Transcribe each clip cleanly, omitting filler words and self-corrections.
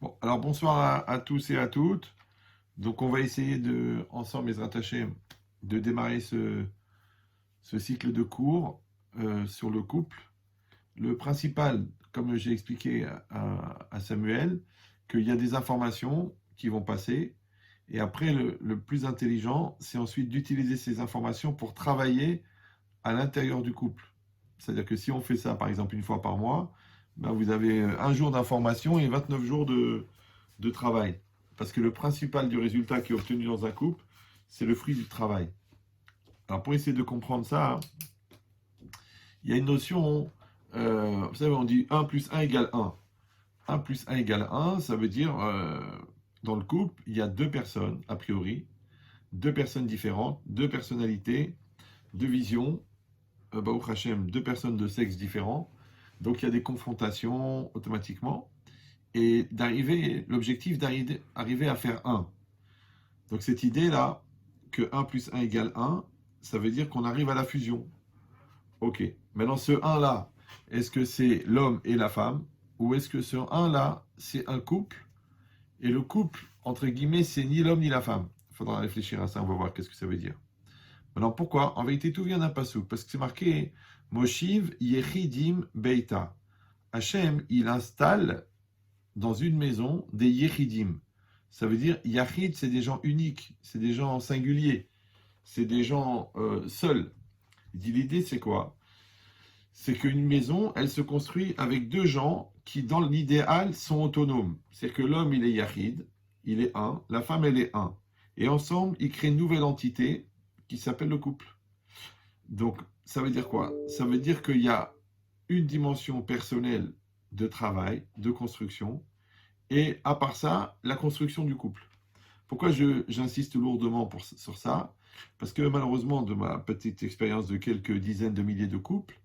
Bon, alors bonsoir à tous et à toutes. Donc on va essayer ensemble, les rattachés, de démarrer ce cycle de cours sur le couple. Le principal, comme j'ai expliqué à Samuel, qu'il y a des informations qui vont passer. Et après, le plus intelligent, c'est ensuite d'utiliser ces informations pour travailler à l'intérieur du couple. C'est-à-dire que si on fait ça, par exemple, une fois par mois, ben vous avez un jour d'information et 29 jours de travail. Parce que le principal du résultat qui est obtenu dans un couple, c'est le fruit du travail. Alors pour essayer de comprendre ça, il y a une notion, vous savez, on dit 1 plus 1 égale 1. 1 plus 1 égale 1, ça veut dire, dans le couple, il y a deux personnes, a priori, deux personnes différentes, deux personnalités, deux visions, Baruch Hashem, deux personnes de sexe différents. Donc il y a des confrontations automatiquement. Et l'objectif d'arriver à faire un. Donc cette idée-là, que 1 plus 1 égale 1, ça veut dire qu'on arrive à la fusion. Ok. Maintenant, ce 1-là, est-ce que c'est l'homme et la femme? Ou est-ce que ce 1-là, c'est un couple? Et le couple, entre guillemets, c'est ni l'homme ni la femme. Il faudra réfléchir à ça, on va voir qu'est-ce que ça veut dire. Maintenant, pourquoi? En vérité, tout vient d'un passouk. Parce que c'est marqué Moshiv Yechidim Beita. Hachem, il installe dans une maison des Yechidim. Ça veut dire, Yachid, c'est des gens uniques, c'est des gens singuliers, c'est des gens seuls. Il dit, l'idée, c'est quoi? C'est qu'une maison, elle se construit avec deux gens qui, dans l'idéal, sont autonomes. C'est que l'homme, il est Yachid, il est un, la femme, elle est un. Et ensemble, ils créent une nouvelle entité qui s'appelle le couple. Donc, ça veut dire quoi? Ça veut dire qu'il y a une dimension personnelle de travail, de construction, et à part ça, la construction du couple. Pourquoi j'insiste lourdement sur ça? Parce que malheureusement, de ma petite expérience de quelques dizaines de milliers de couples,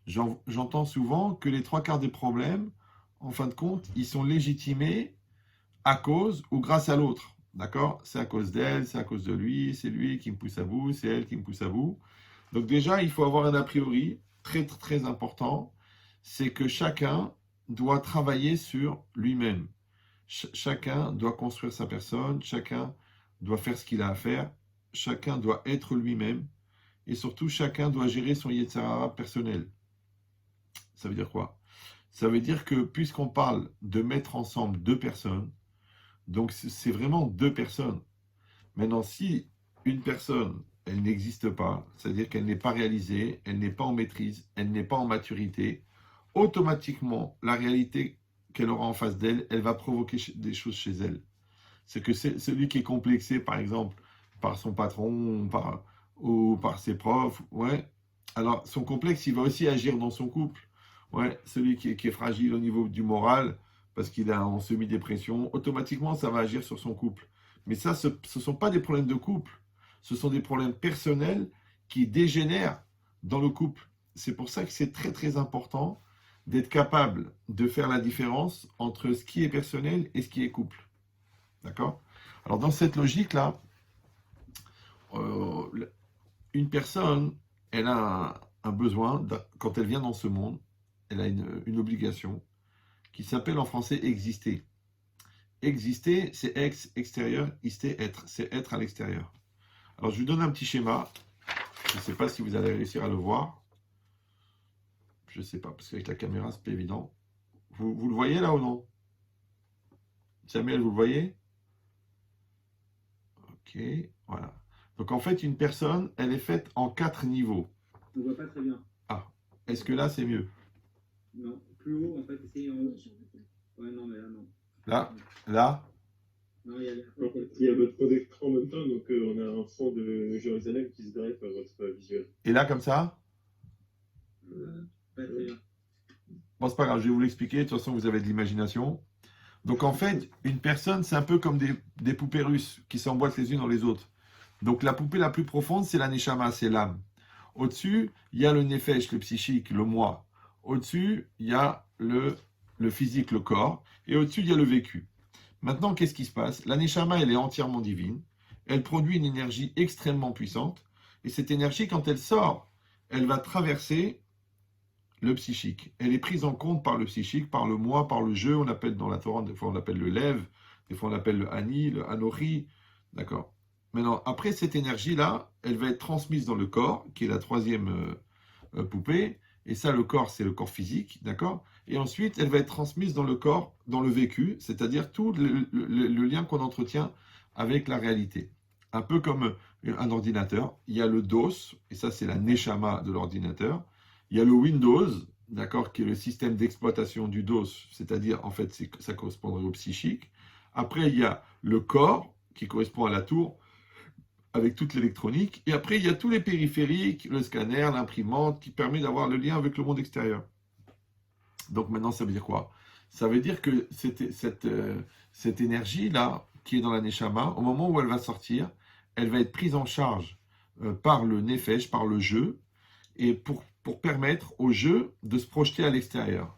j'entends souvent que les trois quarts des problèmes, en fin de compte, ils sont légitimés à cause ou grâce à l'autre. D'accord? C'est à cause d'elle, c'est à cause de lui, c'est lui qui me pousse à bout, c'est elle qui me pousse à bout. Donc déjà, il faut avoir un a priori très très important, c'est que chacun doit travailler sur lui-même. Chacun doit construire sa personne, chacun doit faire ce qu'il a à faire, chacun doit être lui-même, et surtout chacun doit gérer son Yetzirah personnel. Ça veut dire quoi? Ça veut dire que puisqu'on parle de mettre ensemble deux personnes, donc c'est vraiment deux personnes. Maintenant, si une personne, elle n'existe pas, c'est-à-dire qu'elle n'est pas réalisée, elle n'est pas en maîtrise, elle n'est pas en maturité, automatiquement, la réalité qu'elle aura en face d'elle, elle va provoquer des choses chez elle. C'est que celui qui est complexé, par exemple, par son patron ou par ses profs, ouais, alors son complexe, il va aussi agir dans son couple. Ouais, celui qui est fragile au niveau du moral, parce qu'il est en semi-dépression, automatiquement, ça va agir sur son couple. Mais ça, ce ne sont pas des problèmes de couple, ce sont des problèmes personnels qui dégénèrent dans le couple. C'est pour ça que c'est très très important d'être capable de faire la différence entre ce qui est personnel et ce qui est couple. D'accord? Alors dans cette logique-là, une personne, elle a un besoin, quand elle vient dans ce monde, elle a une obligation qui s'appelle en français exister. Exister, c'est extérieur, ister, être. C'est être à l'extérieur. Alors je vous donne un petit schéma. Je ne sais pas si vous allez réussir à le voir. Je ne sais pas, parce qu'avec la caméra, c'est pas évident. Vous le voyez là ou non? Samuel, vous le voyez? Ok, voilà. Donc en fait, une personne, elle est faite en 4 niveaux. On voit pas très bien. Ah, est-ce que là, c'est mieux? Non, plus haut en fait, essayez en haut. Ouais, non, mais là, non. Là? Là? Non, il y a En fait, il y a votre projecteur en même temps, donc on a un fond de Jérusalem qui se greffe à votre visuel. Et là, comme ça? pas très bien. Bon, c'est pas grave, je vais vous l'expliquer. De toute façon, vous avez de l'imagination. Donc en fait, une personne, c'est un peu comme des poupées russes qui s'emboîtent les unes dans les autres. Donc la poupée la plus profonde, c'est la neshama, c'est l'âme. Au-dessus, il y a le nefesh, le psychique, le moi. Au-dessus, il y a le physique, le corps. Et au-dessus, il y a le vécu. Maintenant, qu'est-ce qui se passe? La neshama, elle est entièrement divine. Elle produit une énergie extrêmement puissante. Et cette énergie, quand elle sort, elle va traverser le psychique. Elle est prise en compte par le psychique, par le moi, par le je. On appelle dans la Torah, des fois on l'appelle le lev, des fois on l'appelle le ani, le anori. D'accord. Maintenant, après cette énergie-là, elle va être transmise dans le corps, qui est la troisième poupée. Et ça, le corps, c'est le corps physique. D'accord. Et ensuite, elle va être transmise dans le corps, dans le vécu, c'est-à-dire tout le lien qu'on entretient avec la réalité. Un peu comme un ordinateur, il y a le DOS, et ça c'est la neshama de l'ordinateur. Il y a le Windows, d'accord, qui est le système d'exploitation du DOS, c'est-à-dire en fait ça correspondrait au psychique. Après il y a le corps, qui correspond à la tour, avec toute l'électronique. Et après il y a tous les périphériques, le scanner, l'imprimante, qui permet d'avoir le lien avec le monde extérieur. Donc maintenant ça veut dire quoi? Ça veut dire que cette énergie-là, qui est dans la neshama, au moment où elle va sortir, elle va être prise en charge par le nefesh, par le jeu, et pour permettre au jeu de se projeter à l'extérieur.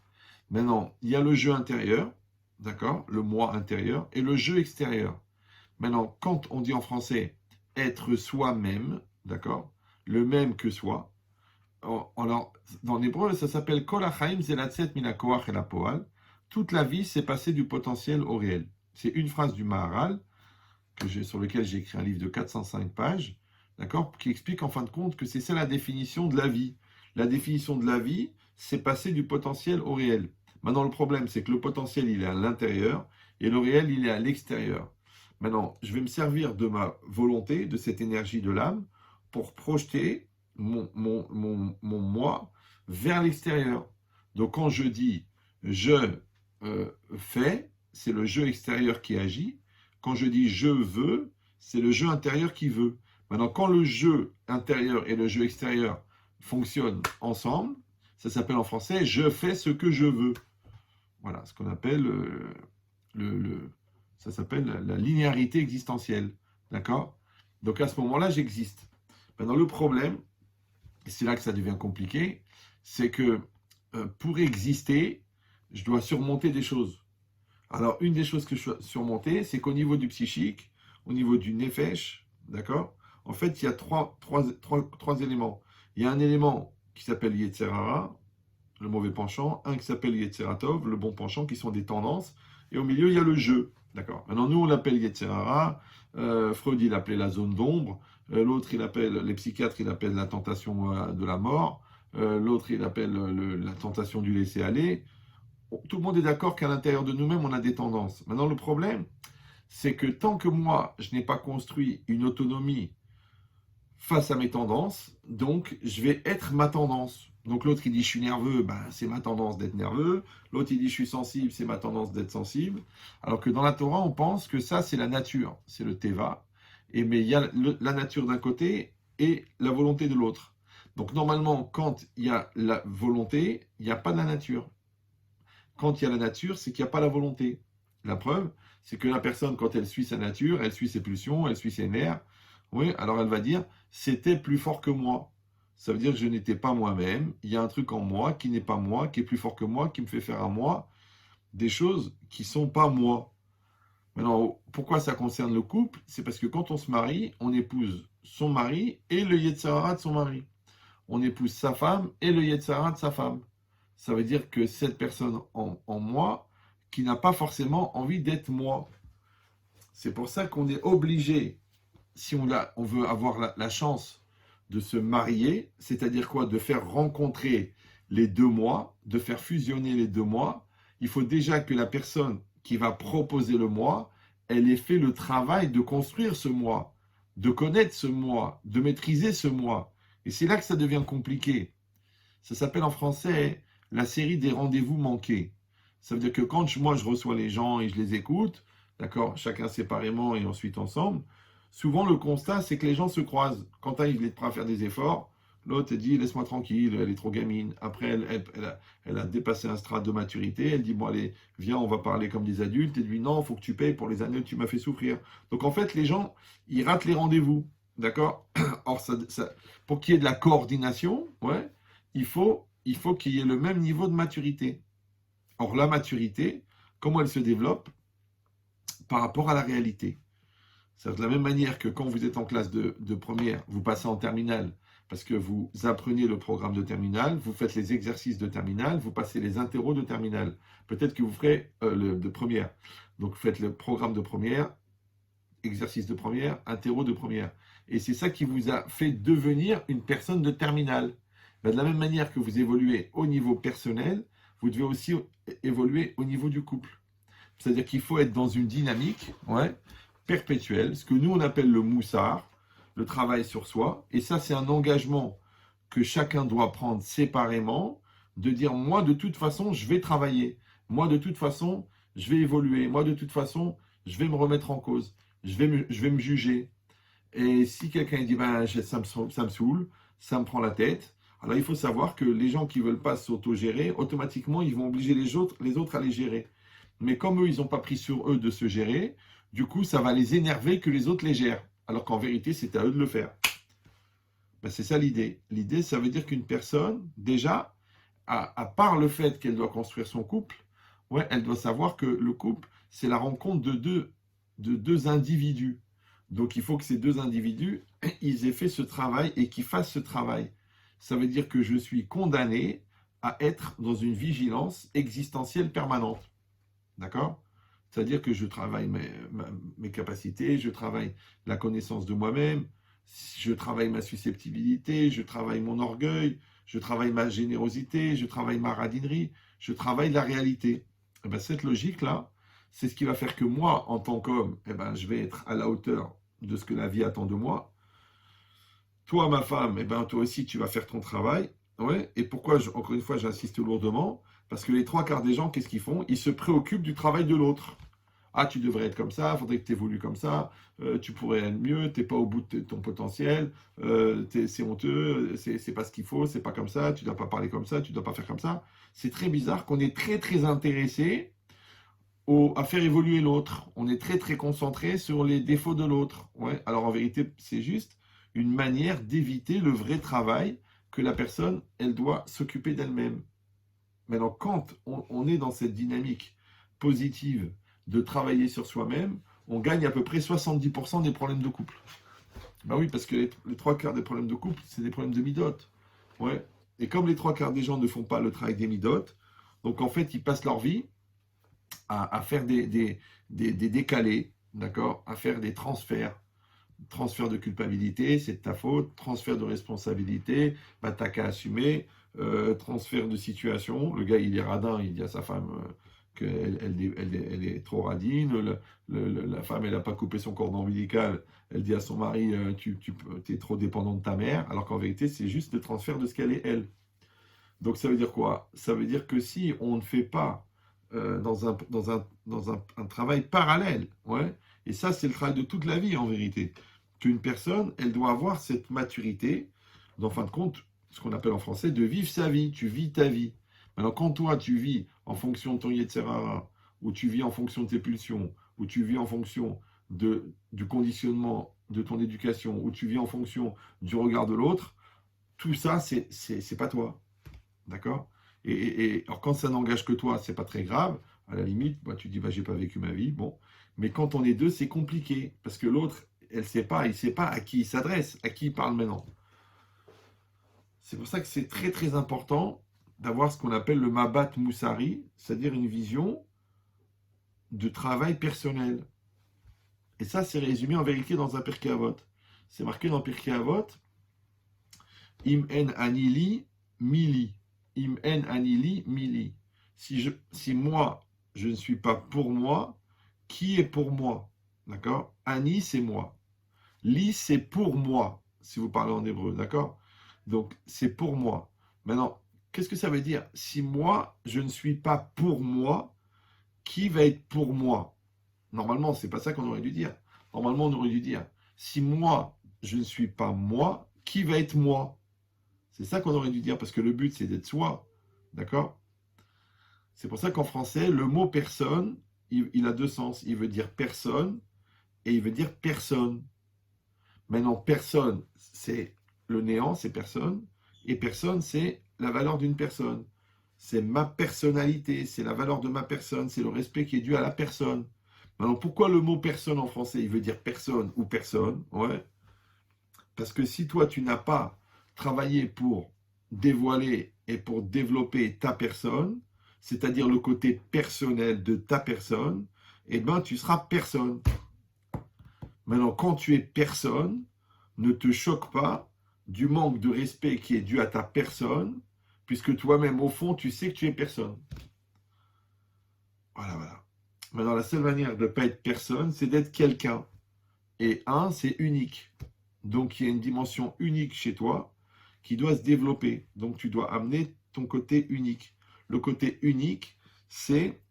Maintenant, il y a le jeu intérieur, d'accord, le moi intérieur, et le jeu extérieur. Maintenant, quand on dit en français être soi-même, d'accord, le même que soi, alors, dans l'hébreu, ça s'appelle Kol hachaim zelatzet min hakoach el hapoal. Toute la vie, c'est passer du potentiel au réel. C'est une phrase du Maharal, sur lequel j'ai écrit un livre de 405 pages, d'accord, qui explique en fin de compte que c'est ça la définition de la vie. La définition de la vie, c'est passer du potentiel au réel. Maintenant, le problème, c'est que le potentiel, il est à l'intérieur, et le réel, il est à l'extérieur. Maintenant, je vais me servir de ma volonté, de cette énergie de l'âme, pour projeter mon moi vers l'extérieur. Donc, quand je dis je fais, c'est le jeu extérieur qui agit. Quand je dis je veux, c'est le jeu intérieur qui veut. Maintenant, quand le jeu intérieur et le jeu extérieur fonctionnent ensemble, ça s'appelle en français je fais ce que je veux. Voilà, ce qu'on appelle ça s'appelle la linéarité existentielle. D'accord? Donc à ce moment-là, j'existe. Maintenant, le problème, et c'est là que ça devient compliqué, c'est que pour exister, je dois surmonter des choses. Alors, une des choses que je dois surmonter, c'est qu'au niveau du psychique, au niveau du nefesh, d'accord, en fait, il y a trois éléments. Il y a un élément qui s'appelle Yetzer Hara, le mauvais penchant, un qui s'appelle Yetzer Tov, le bon penchant, qui sont des tendances, et au milieu, il y a le jeu. D'accord. Maintenant, nous, on l'appelle Yetzer Hara, Freud, il l'appelait la zone d'ombre, l'autre, les psychiatres, il l'appellent la tentation de la mort, l'autre, il appelle la tentation du laisser-aller. Tout le monde est d'accord qu'à l'intérieur de nous-mêmes, on a des tendances. Maintenant, le problème, c'est que tant que moi, je n'ai pas construit une autonomie face à mes tendances, donc je vais être ma tendance. Donc l'autre, il dit je suis nerveux, ben, c'est ma tendance d'être nerveux. L'autre, il dit je suis sensible, c'est ma tendance d'être sensible. Alors que dans la Torah, on pense que ça, c'est la nature, c'est le teva. Mais il y a la nature d'un côté et la volonté de l'autre. Donc normalement, quand il y a la volonté, il n'y a pas de la nature. Quand il y a la nature, c'est qu'il n'y a pas la volonté. La preuve, c'est que la personne, quand elle suit sa nature, elle suit ses pulsions, elle suit ses nerfs, oui, alors elle va dire, c'était plus fort que moi. Ça veut dire que je n'étais pas moi-même, il y a un truc en moi qui n'est pas moi, qui est plus fort que moi, qui me fait faire à moi des choses qui ne sont pas moi. Maintenant, pourquoi ça concerne le couple? C'est parce que quand on se marie, on épouse son mari et le Yetzer Hara de son mari. On épouse sa femme et le Yetzer Hara de sa femme. Ça veut dire que cette personne en moi, qui n'a pas forcément envie d'être moi. C'est pour ça qu'on est obligé, si on veut avoir la chance de se marier, c'est-à-dire quoi? De faire rencontrer les deux moi, de faire fusionner les deux moi. Il faut déjà que la personne qui va proposer le moi, elle ait fait le travail de construire ce moi, de connaître ce moi, de maîtriser ce moi. Et c'est là que ça devient compliqué. Ça s'appelle en français la série des rendez-vous manqués. Ça veut dire que quand moi je reçois les gens et je les écoute, d'accord, chacun séparément et ensuite ensemble, souvent le constat c'est que les gens se croisent. Quand un il est prêt à faire des efforts, l'autre dit laisse-moi tranquille, elle est trop gamine. Après elle a dépassé un stade de maturité, elle dit bon allez viens on va parler comme des adultes, et lui non faut que tu payes pour les années que tu m'as fait souffrir. Donc en fait les gens ils ratent les rendez-vous, d'accord. Or pour qu'il y ait de la coordination, ouais, il faut qu'il y ait le même niveau de maturité. Or, la maturité, comment elle se développe? Par rapport à la réalité. C'est de la même manière que quand vous êtes en classe de première, vous passez en terminale, parce que vous apprenez le programme de terminale, vous faites les exercices de terminale, vous passez les interros de terminale. Peut-être que vous ferez de première. Donc, vous faites le programme de première, exercice de première, interro de première. Et c'est ça qui vous a fait devenir une personne de terminale. Ben, de la même manière que vous évoluez au niveau personnel, vous devez aussi évoluer au niveau du couple. C'est-à-dire qu'il faut être dans une dynamique perpétuelle, ce que nous on appelle le moussard, le travail sur soi. Et ça, c'est un engagement que chacun doit prendre séparément, de dire moi de toute façon, je vais travailler. Moi de toute façon, je vais évoluer. Moi de toute façon, je vais me remettre en cause. Je vais me juger. Et si quelqu'un dit ben, ça me saoule, ça me prend la tête, alors il faut savoir que les gens qui ne veulent pas s'auto-gérer, automatiquement, ils vont obliger les autres à les gérer. Mais comme eux, ils n'ont pas pris sur eux de se gérer, du coup, ça va les énerver que les autres les gèrent. Alors qu'en vérité, c'est à eux de le faire. Ben, c'est ça l'idée. L'idée, ça veut dire qu'une personne, déjà, à part le fait qu'elle doit construire son couple, elle doit savoir que le couple, c'est la rencontre de deux individus. Donc, il faut que ces deux individus, ils aient fait ce travail et qu'ils fassent ce travail. Ça veut dire que je suis condamné à être dans une vigilance existentielle permanente. D'accord ? C'est-à-dire que je travaille mes capacités, je travaille la connaissance de moi-même, je travaille ma susceptibilité, je travaille mon orgueil, je travaille ma générosité, je travaille ma radinerie, je travaille la réalité. Et bien, cette logique-là, c'est ce qui va faire que moi, en tant qu'homme, je vais être à la hauteur de ce que la vie attend de moi. Toi, ma femme, toi aussi, tu vas faire ton travail. Et pourquoi, encore une fois, j'insiste lourdement? Parce que les trois quarts des gens, qu'est-ce qu'ils font? Ils se préoccupent du travail de l'autre. Ah, tu devrais être comme ça, il faudrait que tu évolues comme ça, tu pourrais être mieux, tu n'es pas au bout de ton potentiel, c'est honteux, c'est pas ce qu'il faut, c'est pas comme ça, tu ne dois pas parler comme ça, tu ne dois pas faire comme ça. C'est très bizarre qu'on est très très intéressé à faire évoluer l'autre. On est très très concentré sur les défauts de l'autre. Alors en vérité, c'est juste une manière d'éviter le vrai travail que la personne, elle doit s'occuper d'elle-même. Maintenant, quand on est dans cette dynamique positive de travailler sur soi-même, on gagne à peu près 70% des problèmes de couple. Ben oui, parce que les trois quarts des problèmes de couple, c'est des problèmes de midotes. Et comme les trois quarts des gens ne font pas le travail des midotes, donc en fait, ils passent leur vie à faire des décalés, d'accord, à faire des transferts. Transfert de culpabilité, c'est de ta faute. Transfert de responsabilité, t'as qu'à assumer. Transfert de situation, le gars il est radin, il dit à sa femme qu'elle elle est trop radine, la femme elle n'a pas coupé son cordon ombilical, elle dit à son mari tu es trop dépendant de ta mère, alors qu'en vérité c'est juste le transfert de ce qu'elle est elle. Donc ça veut dire quoi? Ça veut dire que si on ne fait pas dans un travail parallèle, et ça c'est le travail de toute la vie en vérité, qu'une personne elle doit avoir cette maturité, en fin de compte, ce qu'on appelle en français, de vivre sa vie. Tu vis ta vie. Maintenant, quand toi, tu vis en fonction de ton Yetzirara, ou tu vis en fonction de tes pulsions, ou tu vis en fonction du conditionnement de ton éducation, ou tu vis en fonction du regard de l'autre, tout ça, c'est pas toi. D'accord ? Et alors, quand ça n'engage que toi, c'est pas très grave. À la limite, tu dis, j'ai pas vécu ma vie. Bon. Mais quand on est deux, c'est compliqué. Parce que l'autre, il sait pas à qui il s'adresse, à qui il parle maintenant. C'est pour ça que c'est très très important d'avoir ce qu'on appelle le Mabat Moussari, c'est-à-dire une vision de travail personnel. Et ça, c'est résumé en vérité dans un Pirkei Avot. C'est marqué dans Pirkei Avot, Im en anili mili. Im en anili mili. Si moi, je ne suis pas pour moi, qui est pour moi? D'accord? Ani, c'est moi. Li, c'est pour moi, si vous parlez en hébreu. D'accord? Donc, c'est pour moi. Maintenant, qu'est-ce que ça veut dire? Si moi, je ne suis pas pour moi, qui va être pour moi? Normalement, c'est pas ça qu'on aurait dû dire. Normalement, on aurait dû dire, si moi, je ne suis pas moi, qui va être moi? C'est ça qu'on aurait dû dire, parce que le but, c'est d'être soi. D'accord? C'est pour ça qu'en français, le mot personne, il a deux sens. Il veut dire personne et il veut dire personne. Maintenant, personne, c'est le néant, c'est personne. Et personne, c'est la valeur d'une personne. C'est ma personnalité, c'est la valeur de ma personne, c'est le respect qui est dû à la personne. Maintenant, pourquoi le mot personne en français, il veut dire personne ou personne? Parce que si toi, tu n'as pas travailler pour dévoiler et pour développer ta personne, c'est-à-dire le côté personnel de ta personne, eh ben, tu seras personne. Maintenant, quand tu es personne, ne te choque pas du manque de respect qui est dû à ta personne, puisque toi-même, au fond, tu sais que tu es personne. Voilà, voilà. Maintenant, la seule manière de ne pas être personne, c'est d'être quelqu'un. Et un, c'est unique. Donc, il y a une dimension unique chez toi qui doit se développer. Donc, tu dois amener ton côté unique. Le côté unique, c'est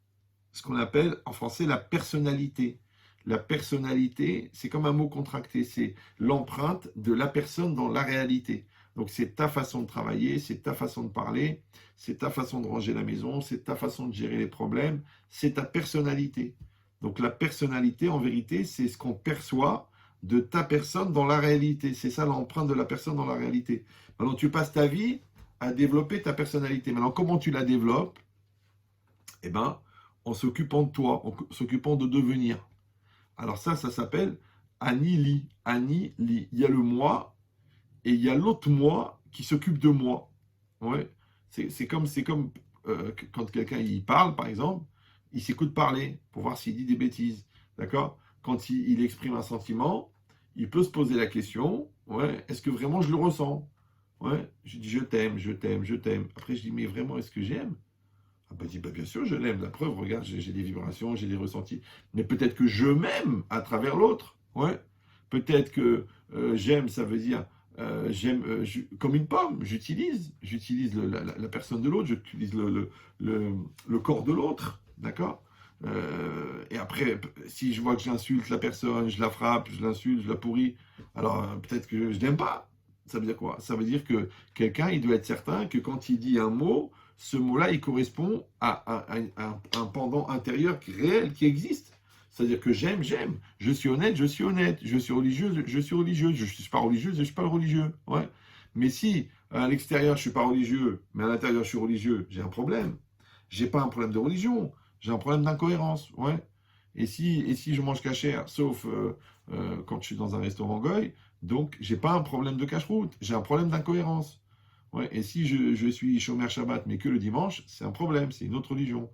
ce qu'on appelle en français la personnalité. La personnalité, c'est comme un mot contracté, c'est l'empreinte de la personne dans la réalité. Donc c'est ta façon de travailler, c'est ta façon de parler, c'est ta façon de ranger la maison, c'est ta façon de gérer les problèmes, c'est ta personnalité. Donc la personnalité, en vérité, c'est ce qu'on perçoit de ta personne dans la réalité. C'est ça l'empreinte de la personne dans la réalité. Maintenant, tu passes ta vie à développer ta personnalité. Maintenant, comment tu la développes? Eh bien, en s'occupant de toi, en s'occupant de devenir. Alors ça s'appelle Anili. Anili. Il y a le moi et il y a l'autre moi qui s'occupe de moi. Ouais. C'est comme quand quelqu'un il parle, par exemple, il s'écoute parler pour voir s'il dit des bêtises. D'accord? Quand il exprime un sentiment, il peut se poser la question, ouais, est-ce que vraiment je le ressens? Ouais, je dis je t'aime, je t'aime, je t'aime. Après je dis mais vraiment est-ce que j'aime? Ah bah, dit, bah bien sûr, je l'aime. La preuve, regarde, j'ai des vibrations, j'ai des ressentis. Mais peut-être que je m'aime à travers l'autre. Ouais. Peut-être que j'aime, ça veut dire j'aime comme une pomme. J'utilise la personne de l'autre, j'utilise le corps de l'autre. D'accord. Et après, si je vois que j'insulte la personne, je la frappe, je l'insulte, je la pourris, alors peut-être que je n'aime pas. Ça veut dire quoi? Ça veut dire que quelqu'un, il doit être certain que quand il dit un mot, ce mot-là, il correspond à un pendant intérieur réel qui existe. C'est-à-dire que j'aime, j'aime. Je suis honnête, je suis honnête. Je suis religieux, je suis religieux. Je ne suis pas religieux, je ne suis pas religieux. Ouais. Mais si à l'extérieur, je ne suis pas religieux, mais à l'intérieur, je suis religieux, j'ai un problème. Je n'ai pas un problème de religion, j'ai un problème d'incohérence. Ouais. Et si je mange cachère, sauf quand je suis dans un restaurant goy, donc j'ai pas un problème de cache-route, j'ai un problème d'incohérence. Ouais, et si je suis chômeur Shabbat, mais que le dimanche, c'est un problème, c'est une autre religion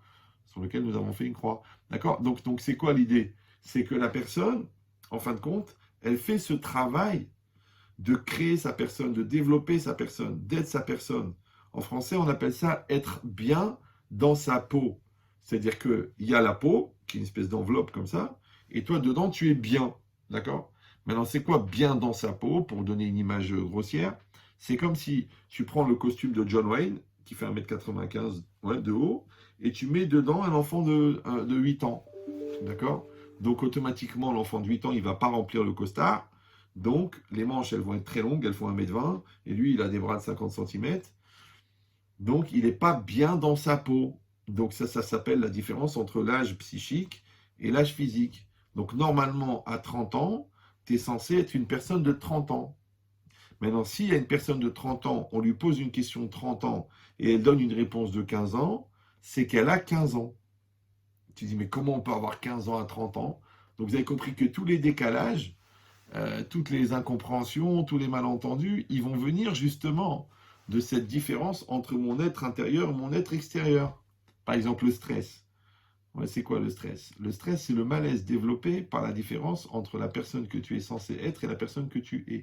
sur laquelle nous avons fait une croix. D'accord? Donc c'est quoi l'idée? C'est que la personne, en fin de compte, elle fait ce travail de créer sa personne, de développer sa personne, d'être sa personne. En français, on appelle ça être bien dans sa peau. C'est-à-dire qu'il y a la peau, qui est une espèce d'enveloppe comme ça, et toi, dedans, tu es bien. D'accord? Maintenant, c'est quoi bien dans sa peau, pour donner une image grossière? C'est comme si tu prends le costume de John Wayne, qui fait 1,95 m ouais, de haut, et tu mets dedans un enfant de 8 ans. D'accord? Donc, automatiquement, l'enfant de 8 ans, il ne va pas remplir le costard. Donc, les manches, elles vont être très longues, elles font 1,20 m, et lui, il a des bras de 50 cm. Donc, il n'est pas bien dans sa peau. Donc, ça s'appelle la différence entre l'âge psychique et l'âge physique. Donc, normalement, à 30 ans, tu es censé être une personne de 30 ans. Maintenant, s'il y a une personne de 30 ans, on lui pose une question de 30 ans et elle donne une réponse de 15 ans, c'est qu'elle a 15 ans. Tu dis, mais comment on peut avoir 15 ans à 30 ans? Donc, vous avez compris que tous les décalages, toutes les incompréhensions, tous les malentendus, ils vont venir justement de cette différence entre mon être intérieur et mon être extérieur. Par exemple, le stress. Ouais, c'est quoi le stress? Le stress, c'est le malaise développé par la différence entre la personne que tu es censé être et la personne que tu es.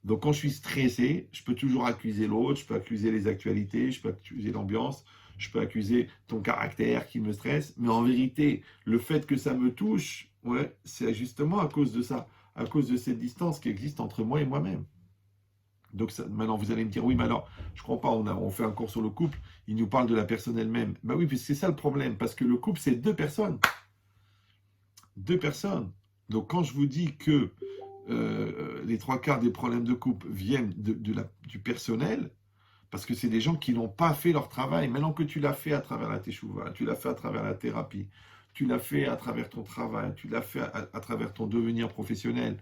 Donc quand je suis stressé, je peux toujours accuser l'autre, je peux accuser les actualités, je peux accuser l'ambiance, je peux accuser ton caractère qui me stresse, mais en vérité, le fait que ça me touche, ouais, c'est justement à cause de ça, à cause de cette distance qui existe entre moi et moi-même. Donc ça, maintenant, vous allez me dire, oui, mais alors, je ne crois pas, on fait un cours sur le couple, il nous parle de la personne elle-même. Ben oui, puisque c'est ça le problème, parce que le couple, c'est deux personnes. Deux personnes. Donc quand je vous dis que les trois quarts des problèmes de couple viennent du personnel, parce que c'est des gens qui n'ont pas fait leur travail. Maintenant que tu l'as fait à travers la teshuva, tu l'as fait à travers la thérapie, tu l'as fait à travers ton travail, tu l'as fait à travers ton devenir professionnel,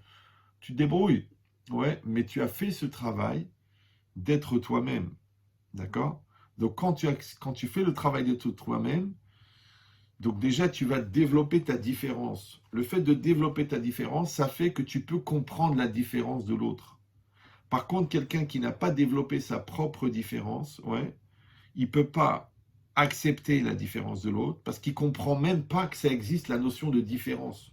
tu te débrouilles. Ouais, mais tu as fait ce travail d'être toi-même. D'accord? Donc quand tu fais le travail d'être toi-même, donc déjà, tu vas développer ta différence. Le fait de développer ta différence, ça fait que tu peux comprendre la différence de l'autre. Par contre, quelqu'un qui n'a pas développé sa propre différence, ouais, il ne peut pas accepter la différence de l'autre parce qu'il ne comprend même pas que ça existe la notion de différence.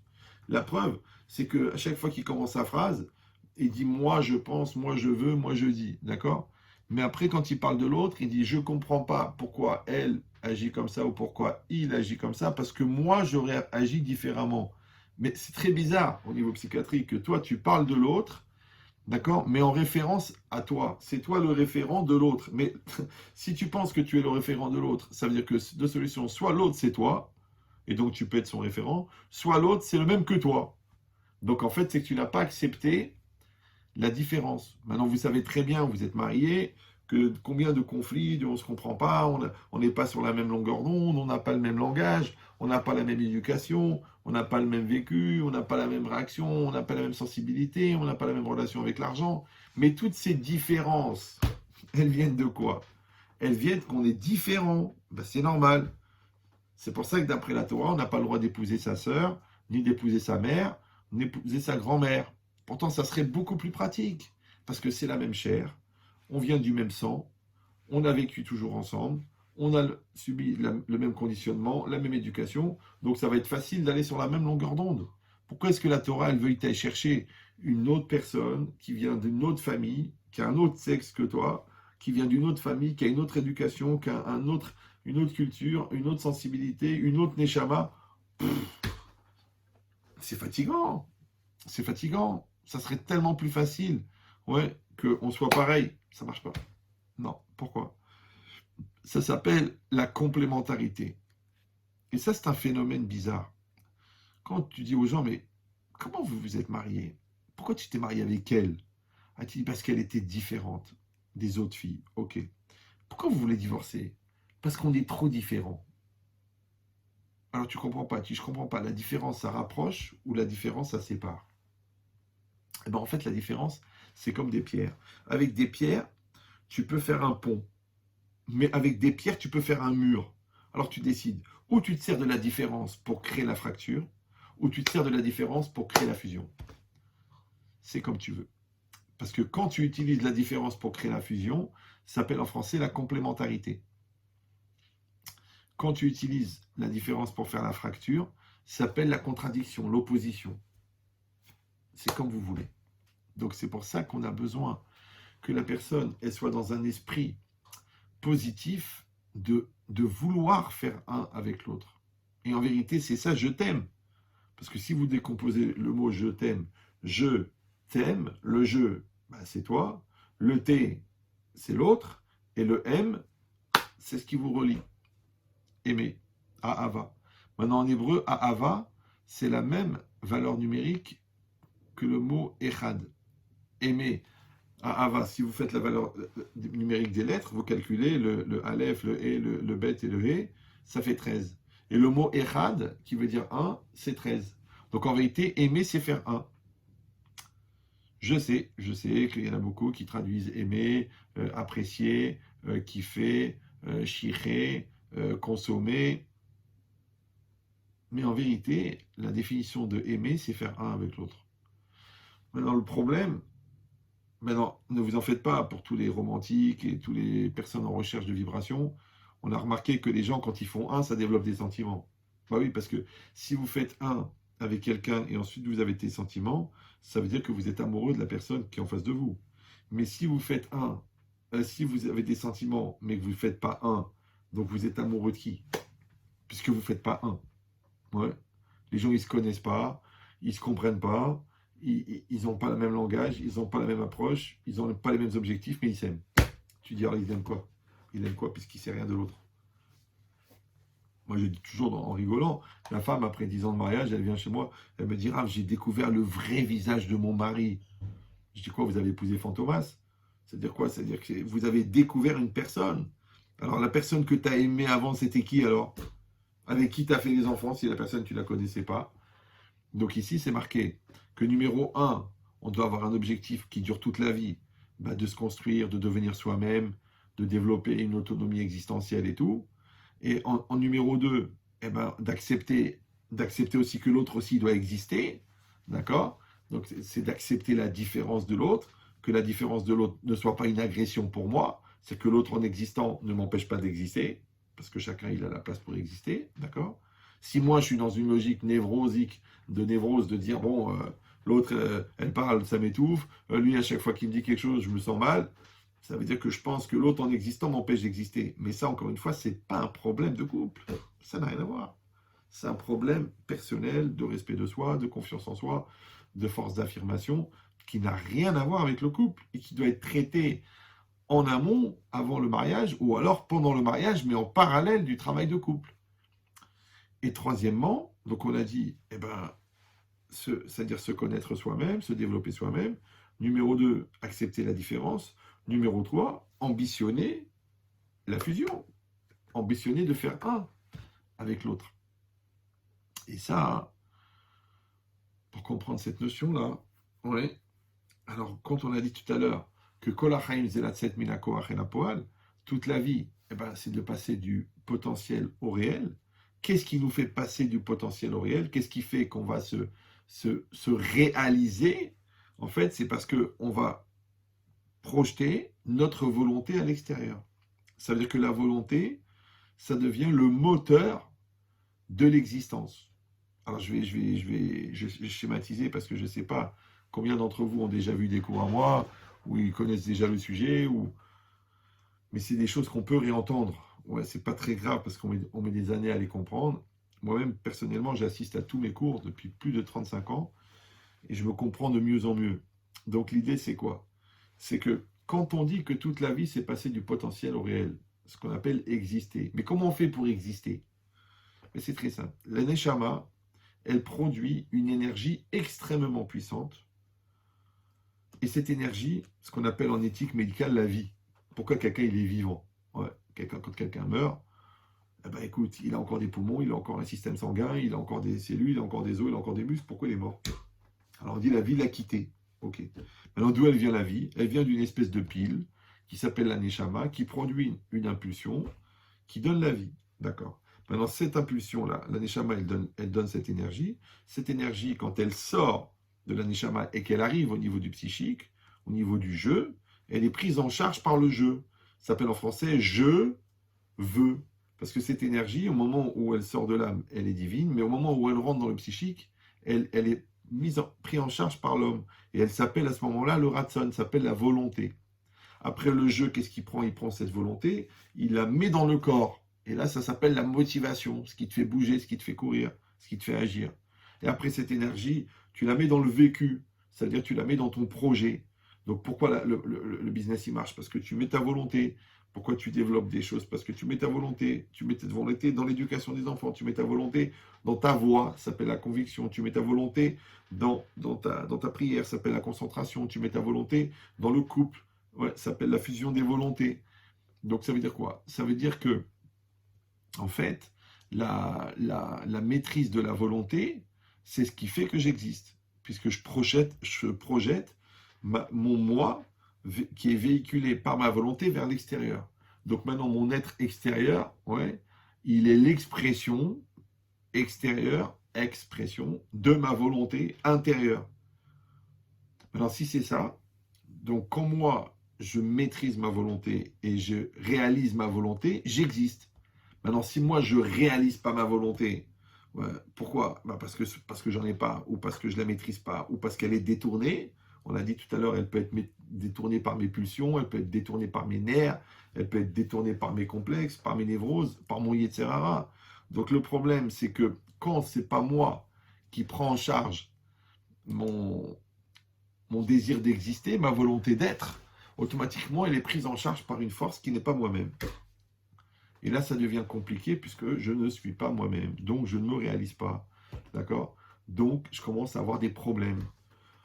La preuve, c'est qu'à chaque fois qu'il commence sa phrase, il dit moi je pense, moi je veux, moi je dis, d'accord? Mais après, quand il parle de l'autre, il dit je ne comprends pas pourquoi elle agit comme ça ou pourquoi il agit comme ça, parce que moi j'aurais agi différemment. Mais c'est très bizarre au niveau psychiatrique que toi tu parles de l'autre. D'accord? Mais en référence à toi. C'est toi le référent de l'autre. Mais si tu penses que tu es le référent de l'autre, ça veut dire que deux solutions. Soit l'autre, c'est toi, et donc tu peux être son référent, soit l'autre, c'est le même que toi. Donc en fait, c'est que tu n'as pas accepté la différence. Maintenant, vous savez très bien, vous êtes mariés, que combien de conflits, on ne se comprend pas, on n'est pas sur la même longueur d'onde, on n'a pas le même langage, on n'a pas la même éducation, on n'a pas le même vécu, on n'a pas la même réaction, on n'a pas la même sensibilité, on n'a pas la même relation avec l'argent. Mais toutes ces différences, elles viennent de quoi? Elles viennent qu'on est différents. Ben, c'est normal. C'est pour ça que d'après la Torah, on n'a pas le droit d'épouser sa sœur, ni d'épouser sa mère, ni d'épouser sa grand-mère. Pourtant, ça serait beaucoup plus pratique, parce que c'est la même chair, on vient du même sang, on a vécu toujours ensemble, on a subi le même conditionnement, la même éducation, donc ça va être facile d'aller sur la même longueur d'onde. Pourquoi est-ce que la Torah, elle veut aller chercher une autre personne qui vient d'une autre famille, qui a un autre sexe que toi, qui vient d'une autre famille, qui a une autre éducation, qui a une autre culture, une autre sensibilité, une autre neshama? C'est fatigant. C'est fatigant. Ça serait tellement plus facile, ouais, qu'on soit pareil. Ça marche pas. Non. Pourquoi? Ça s'appelle la complémentarité. Et ça, c'est un phénomène bizarre. Quand tu dis aux gens, mais comment vous vous êtes mariés? Pourquoi tu t'es marié avec elle? Ah, tu dis parce qu'elle était différente des autres filles. Ok. Pourquoi vous voulez divorcer? Parce qu'on est trop différents. Alors tu comprends pas. Tu dis, je comprends pas. La différence, ça rapproche ou la différence, ça sépare? Eh ben, en fait, la différence, c'est comme des pierres. Avec des pierres, tu peux faire un pont. Mais avec des pierres, tu peux faire un mur. Alors tu décides. Ou tu te sers de la différence pour créer la fracture, ou tu te sers de la différence pour créer la fusion. C'est comme tu veux. Parce que quand tu utilises la différence pour créer la fusion, ça s'appelle en français la complémentarité. Quand tu utilises la différence pour faire la fracture, ça s'appelle la contradiction, l'opposition. C'est comme vous voulez. Donc c'est pour ça qu'on a besoin que la personne elle soit dans un esprit positif de vouloir faire un avec l'autre. Et en vérité, c'est ça, je t'aime. Parce que si vous décomposez le mot je t'aime, le je, bah, c'est toi, le t, c'est l'autre, et le m, c'est ce qui vous relie. Aimer, ahava. Maintenant en hébreu, ahava, c'est la même valeur numérique que le mot echad. Aimer, ahava, si vous faites la valeur numérique des lettres, vous calculez le aleph, le e, le bet et le he, ça fait 13. Et le mot echad, qui veut dire 1, c'est 13. Donc en vérité, aimer, c'est faire 1. Je sais qu'il y en a beaucoup qui traduisent aimer, apprécier, kiffer, chirer, consommer. Mais en vérité, la définition de aimer, c'est faire un avec l'autre. Maintenant, le problème, maintenant, ne vous en faites pas pour tous les romantiques et toutes les personnes en recherche de vibration. On a remarqué que les gens, quand ils font un, ça développe des sentiments. Bah oui, parce que si vous faites un avec quelqu'un et ensuite vous avez des sentiments, ça veut dire que vous êtes amoureux de la personne qui est en face de vous. Mais si vous faites un, si vous avez des sentiments, mais que vous ne faites pas un, donc vous êtes amoureux de qui? Puisque vous ne faites pas un. Ouais. Les gens, ils ne se connaissent pas, ils ne se comprennent pas, ils n'ont pas le même langage, ils n'ont pas la même approche, ils n'ont pas les mêmes objectifs, mais ils s'aiment. Tu dis, alors ils aiment quoi? Ils aiment quoi puisqu'ils ne savent rien de l'autre? Moi, je dis toujours en rigolant, la femme, après 10 ans de mariage, elle vient chez moi, elle me dit, ah, j'ai découvert le vrai visage de mon mari. Je dis, quoi, vous avez épousé Fantomas? C'est-à-dire quoi? C'est-à-dire que vous avez découvert une personne. Alors, la personne que tu as aimée avant, c'était qui alors? Avec qui tu as fait des enfants si la personne, tu ne la connaissais pas? Donc ici, c'est marqué que numéro 1, on doit avoir un objectif qui dure toute la vie, bah, de se construire, de devenir soi-même, de développer une autonomie existentielle et tout. Et en numéro 2, eh ben, d'accepter aussi que l'autre aussi doit exister, d'accord? Donc c'est d'accepter la différence de l'autre, que la différence de l'autre ne soit pas une agression pour moi, c'est que l'autre en existant ne m'empêche pas d'exister, parce que chacun il a la place pour exister, d'accord? Si moi je suis dans une logique névrosique, de névrose, de dire bon, l'autre elle parle, ça m'étouffe, lui à chaque fois qu'il me dit quelque chose, je me sens mal, ça veut dire que je pense que l'autre en existant m'empêche d'exister. Mais ça, encore une fois, c'est pas un problème de couple, ça n'a rien à voir. C'est un problème personnel de respect de soi, de confiance en soi, de force d'affirmation, qui n'a rien à voir avec le couple et qui doit être traité en amont, avant le mariage, ou alors pendant le mariage, mais en parallèle du travail de couple. Et troisièmement, donc on a dit, c'est-à-dire se connaître soi-même, se développer soi-même. Numéro 2, accepter la différence. Numéro 3, ambitionner la fusion. Ambitionner de faire un avec l'autre. Et ça, pour comprendre cette notion-là, ouais. Alors, quand on a dit tout à l'heure que Kol HaChaim Zelatset Min HaKoach El HaPoal, toute la vie, c'est de passer du potentiel au réel. Qu'est-ce qui nous fait passer du potentiel au réel? Qu'est-ce qui fait qu'on va se réaliser? En fait, c'est parce qu'on va projeter notre volonté à l'extérieur. Ça veut dire que la volonté, ça devient le moteur de l'existence. Alors, je vais schématiser parce que je ne sais pas combien d'entre vous ont déjà vu des cours à moi, ou ils connaissent déjà le sujet, mais c'est des choses qu'on peut réentendre. Ouais, c'est pas très grave parce qu'on met des années à les comprendre. Moi-même, personnellement, j'assiste à tous mes cours depuis plus de 35 ans et je me comprends de mieux en mieux. Donc, l'idée, c'est quoi? C'est que quand on dit que toute la vie, c'est passer du potentiel au réel, ce qu'on appelle exister. Mais comment on fait pour exister? Mais c'est très simple. La Neshama, elle produit une énergie extrêmement puissante. Et cette énergie, ce qu'on appelle en éthique médicale la vie. Pourquoi quelqu'un il est vivant? Ouais, quand quelqu'un meurt, écoute, il a encore des poumons, il a encore un système sanguin, il a encore des cellules, il a encore des os, il a encore des muscles. Pourquoi il est mort? Alors on dit la vie l'a quitté. Ok. Maintenant d'où elle vient la vie? Elle vient d'une espèce de pile qui s'appelle la Neshama, qui produit une impulsion qui donne la vie. D'accord. Maintenant, cette impulsion-là, la Neshama, elle donne cette énergie. Cette énergie, quand elle sort de la Neshama et qu'elle arrive au niveau du psychique, au niveau du jeu, elle est prise en charge par le jeu. Ça s'appelle en français « je veux ». Parce que cette énergie, au moment où elle sort de l'âme, elle est divine, mais au moment où elle rentre dans le psychique, elle est prise en charge par l'homme. Et elle s'appelle à ce moment-là le ratson, s'appelle la volonté. Après le jeu, qu'est-ce qu'il prend? Il prend cette volonté, il la met dans le corps. Et là, ça s'appelle la motivation, ce qui te fait bouger, ce qui te fait courir, ce qui te fait agir. Et après cette énergie, tu la mets dans le vécu, c'est-à-dire tu la mets dans ton projet. Donc pourquoi le business il marche? Parce que tu mets ta volonté. Pourquoi tu développes des choses? Parce que tu mets ta volonté. Tu mets ta volonté dans l'éducation des enfants. Tu mets ta volonté dans ta voix, ça s'appelle la conviction. Tu mets ta volonté dans ta prière, ça s'appelle la concentration. Tu mets ta volonté dans le couple, ouais, ça s'appelle la fusion des volontés. Donc ça veut dire quoi? Ça veut dire que, en fait, la maîtrise de la volonté, c'est ce qui fait que j'existe. Puisque je projette mon moi qui est véhiculé par ma volonté vers l'extérieur. Donc maintenant, mon être extérieur, ouais, il est l'expression extérieure, expression de ma volonté intérieure. Alors si c'est ça, donc quand moi, je maîtrise ma volonté et je réalise ma volonté, j'existe. Maintenant, si moi, je ne réalise pas ma volonté, ouais, pourquoi? Parce que j'en ai pas, ou parce que je ne la maîtrise pas, ou parce qu'elle est détournée. On l'a dit tout à l'heure, elle peut être détournée par mes pulsions, elle peut être détournée par mes nerfs, elle peut être détournée par mes complexes, par mes névroses, par mon yetzerara. Donc le problème, c'est que quand ce n'est pas moi qui prends en charge mon désir d'exister, ma volonté d'être, automatiquement, elle est prise en charge par une force qui n'est pas moi-même. Et là, ça devient compliqué puisque je ne suis pas moi-même. Donc, je ne me réalise pas. D'accord? Donc, je commence à avoir des problèmes.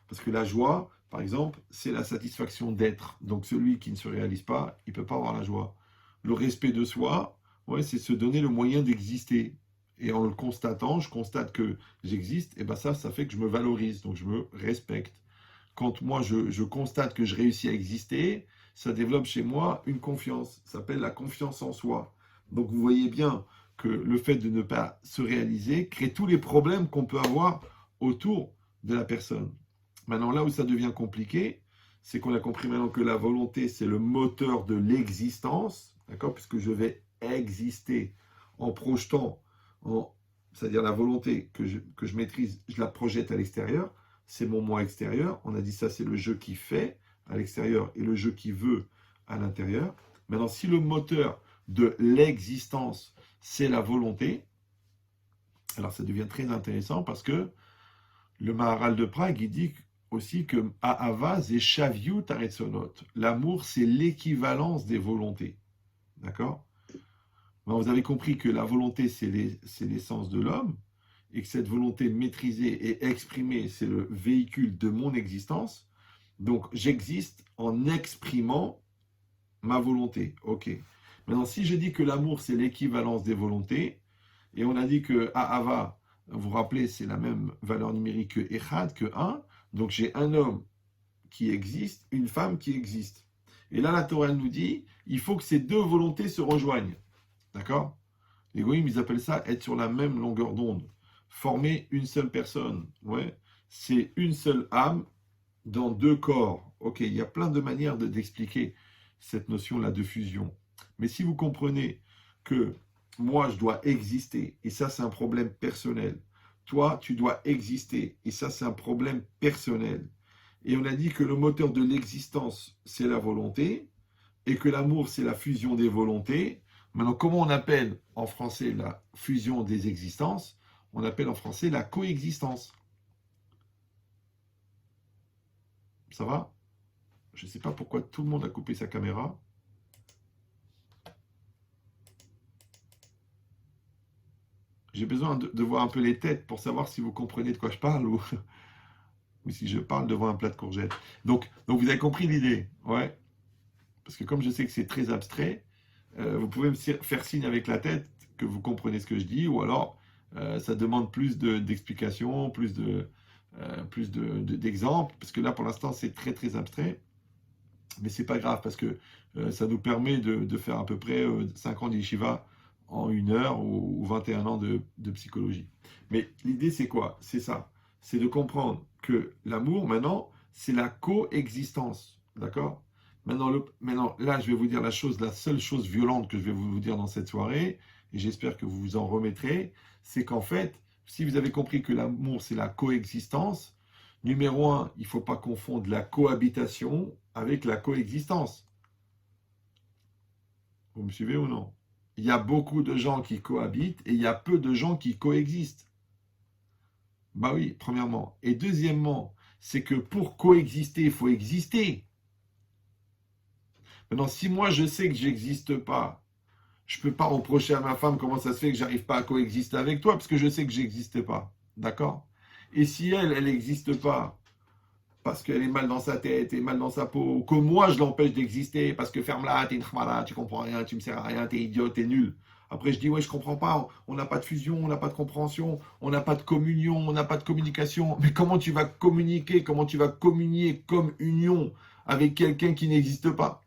Parce que la joie, par exemple, c'est la satisfaction d'être. Donc, celui qui ne se réalise pas, il ne peut pas avoir la joie. Le respect de soi, ouais, c'est se donner le moyen d'exister. Et en le constatant, je constate que j'existe, et ben ça fait que je me valorise. Donc, je me respecte. Quand moi, je constate que je réussis à exister, ça développe chez moi une confiance. Ça s'appelle la confiance en soi. Donc, vous voyez bien que le fait de ne pas se réaliser crée tous les problèmes qu'on peut avoir autour de la personne. Maintenant, là où ça devient compliqué, c'est qu'on a compris maintenant que la volonté, c'est le moteur de l'existence, d'accord, puisque je vais exister en projetant, c'est-à-dire la volonté que je maîtrise, je la projette à l'extérieur, c'est mon moi extérieur. On a dit ça, c'est le je qui fait à l'extérieur et le je qui veut à l'intérieur. Maintenant, si le moteur de l'existence, c'est la volonté, alors ça devient très intéressant parce que le Maharal de Prague, il dit aussi que Ahava, c'est Shaviut Aretzonot. L'amour, c'est l'équivalence des volontés. D'accord? Vous avez compris que la volonté, c'est l'essence de l'homme, et que cette volonté maîtrisée et exprimée, c'est le véhicule de mon existence. Donc, j'existe en exprimant ma volonté. Ok. Maintenant, si je dis que l'amour, c'est l'équivalence des volontés, et on a dit que Ahava, vous vous rappelez, c'est la même valeur numérique que Echad, que 1, donc j'ai un homme qui existe, une femme qui existe. Et là, la Torah nous dit, il faut que ces deux volontés se rejoignent. D'accord? Les goïms, ils appellent ça être sur la même longueur d'onde. Former une seule personne. Ouais. C'est une seule âme dans deux corps. Ok, il y a plein de manières d'expliquer cette notion-là de fusion. Mais si vous comprenez que moi, je dois exister, et ça, c'est un problème personnel. Toi, tu dois exister, et ça, c'est un problème personnel. Et on a dit que le moteur de l'existence, c'est la volonté, et que l'amour, c'est la fusion des volontés. Maintenant, comment on appelle en français la fusion des existences? On appelle en français la coexistence. Ça va? Je ne sais pas pourquoi tout le monde a coupé sa caméra. J'ai besoin de voir un peu les têtes pour savoir si vous comprenez de quoi je parle ou si je parle devant un plat de courgettes. Donc vous avez compris l'idée, ouais. Parce que comme je sais que c'est très abstrait, vous pouvez me faire signe avec la tête que vous comprenez ce que je dis, ou alors ça demande plus d'explications, plus d'exemples, parce que là pour l'instant c'est très très abstrait, mais c'est pas grave parce que ça nous permet de faire à peu près 5 ans d'Yeshiva en 1 heure ou 21 ans de psychologie. Mais l'idée c'est quoi? C'est ça, c'est de comprendre que l'amour maintenant c'est la coexistence, d'accord? Maintenant, là, je vais vous dire la seule chose violente que je vais vous dire dans cette soirée, et j'espère que vous vous en remettrez, c'est qu'en fait, si vous avez compris que l'amour, c'est la coexistence, numéro 1, il ne faut pas confondre la cohabitation avec la coexistence. Vous me suivez ou non? Il y a beaucoup de gens qui cohabitent et il y a peu de gens qui coexistent. Bah oui, premièrement. Et deuxièmement, c'est que pour coexister, il faut exister. Maintenant, si moi je sais que j'existe pas, je ne peux pas reprocher à ma femme comment ça se fait que j'arrive pas à coexister avec toi, parce que je sais que j'existe pas. D'accord? Et si elle n'existe pas, parce qu'elle est mal dans sa tête et mal dans sa peau, que moi je l'empêche d'exister, parce que ferme-la, t'es une khmala, tu comprends rien, tu me sers à rien, t'es idiot, t'es nul. Après je dis ouais je comprends pas, on n'a pas de fusion, on n'a pas de compréhension, on n'a pas de communion, on n'a pas de communication. Mais comment tu vas communiquer, comment tu vas communier comme union avec quelqu'un qui n'existe pas?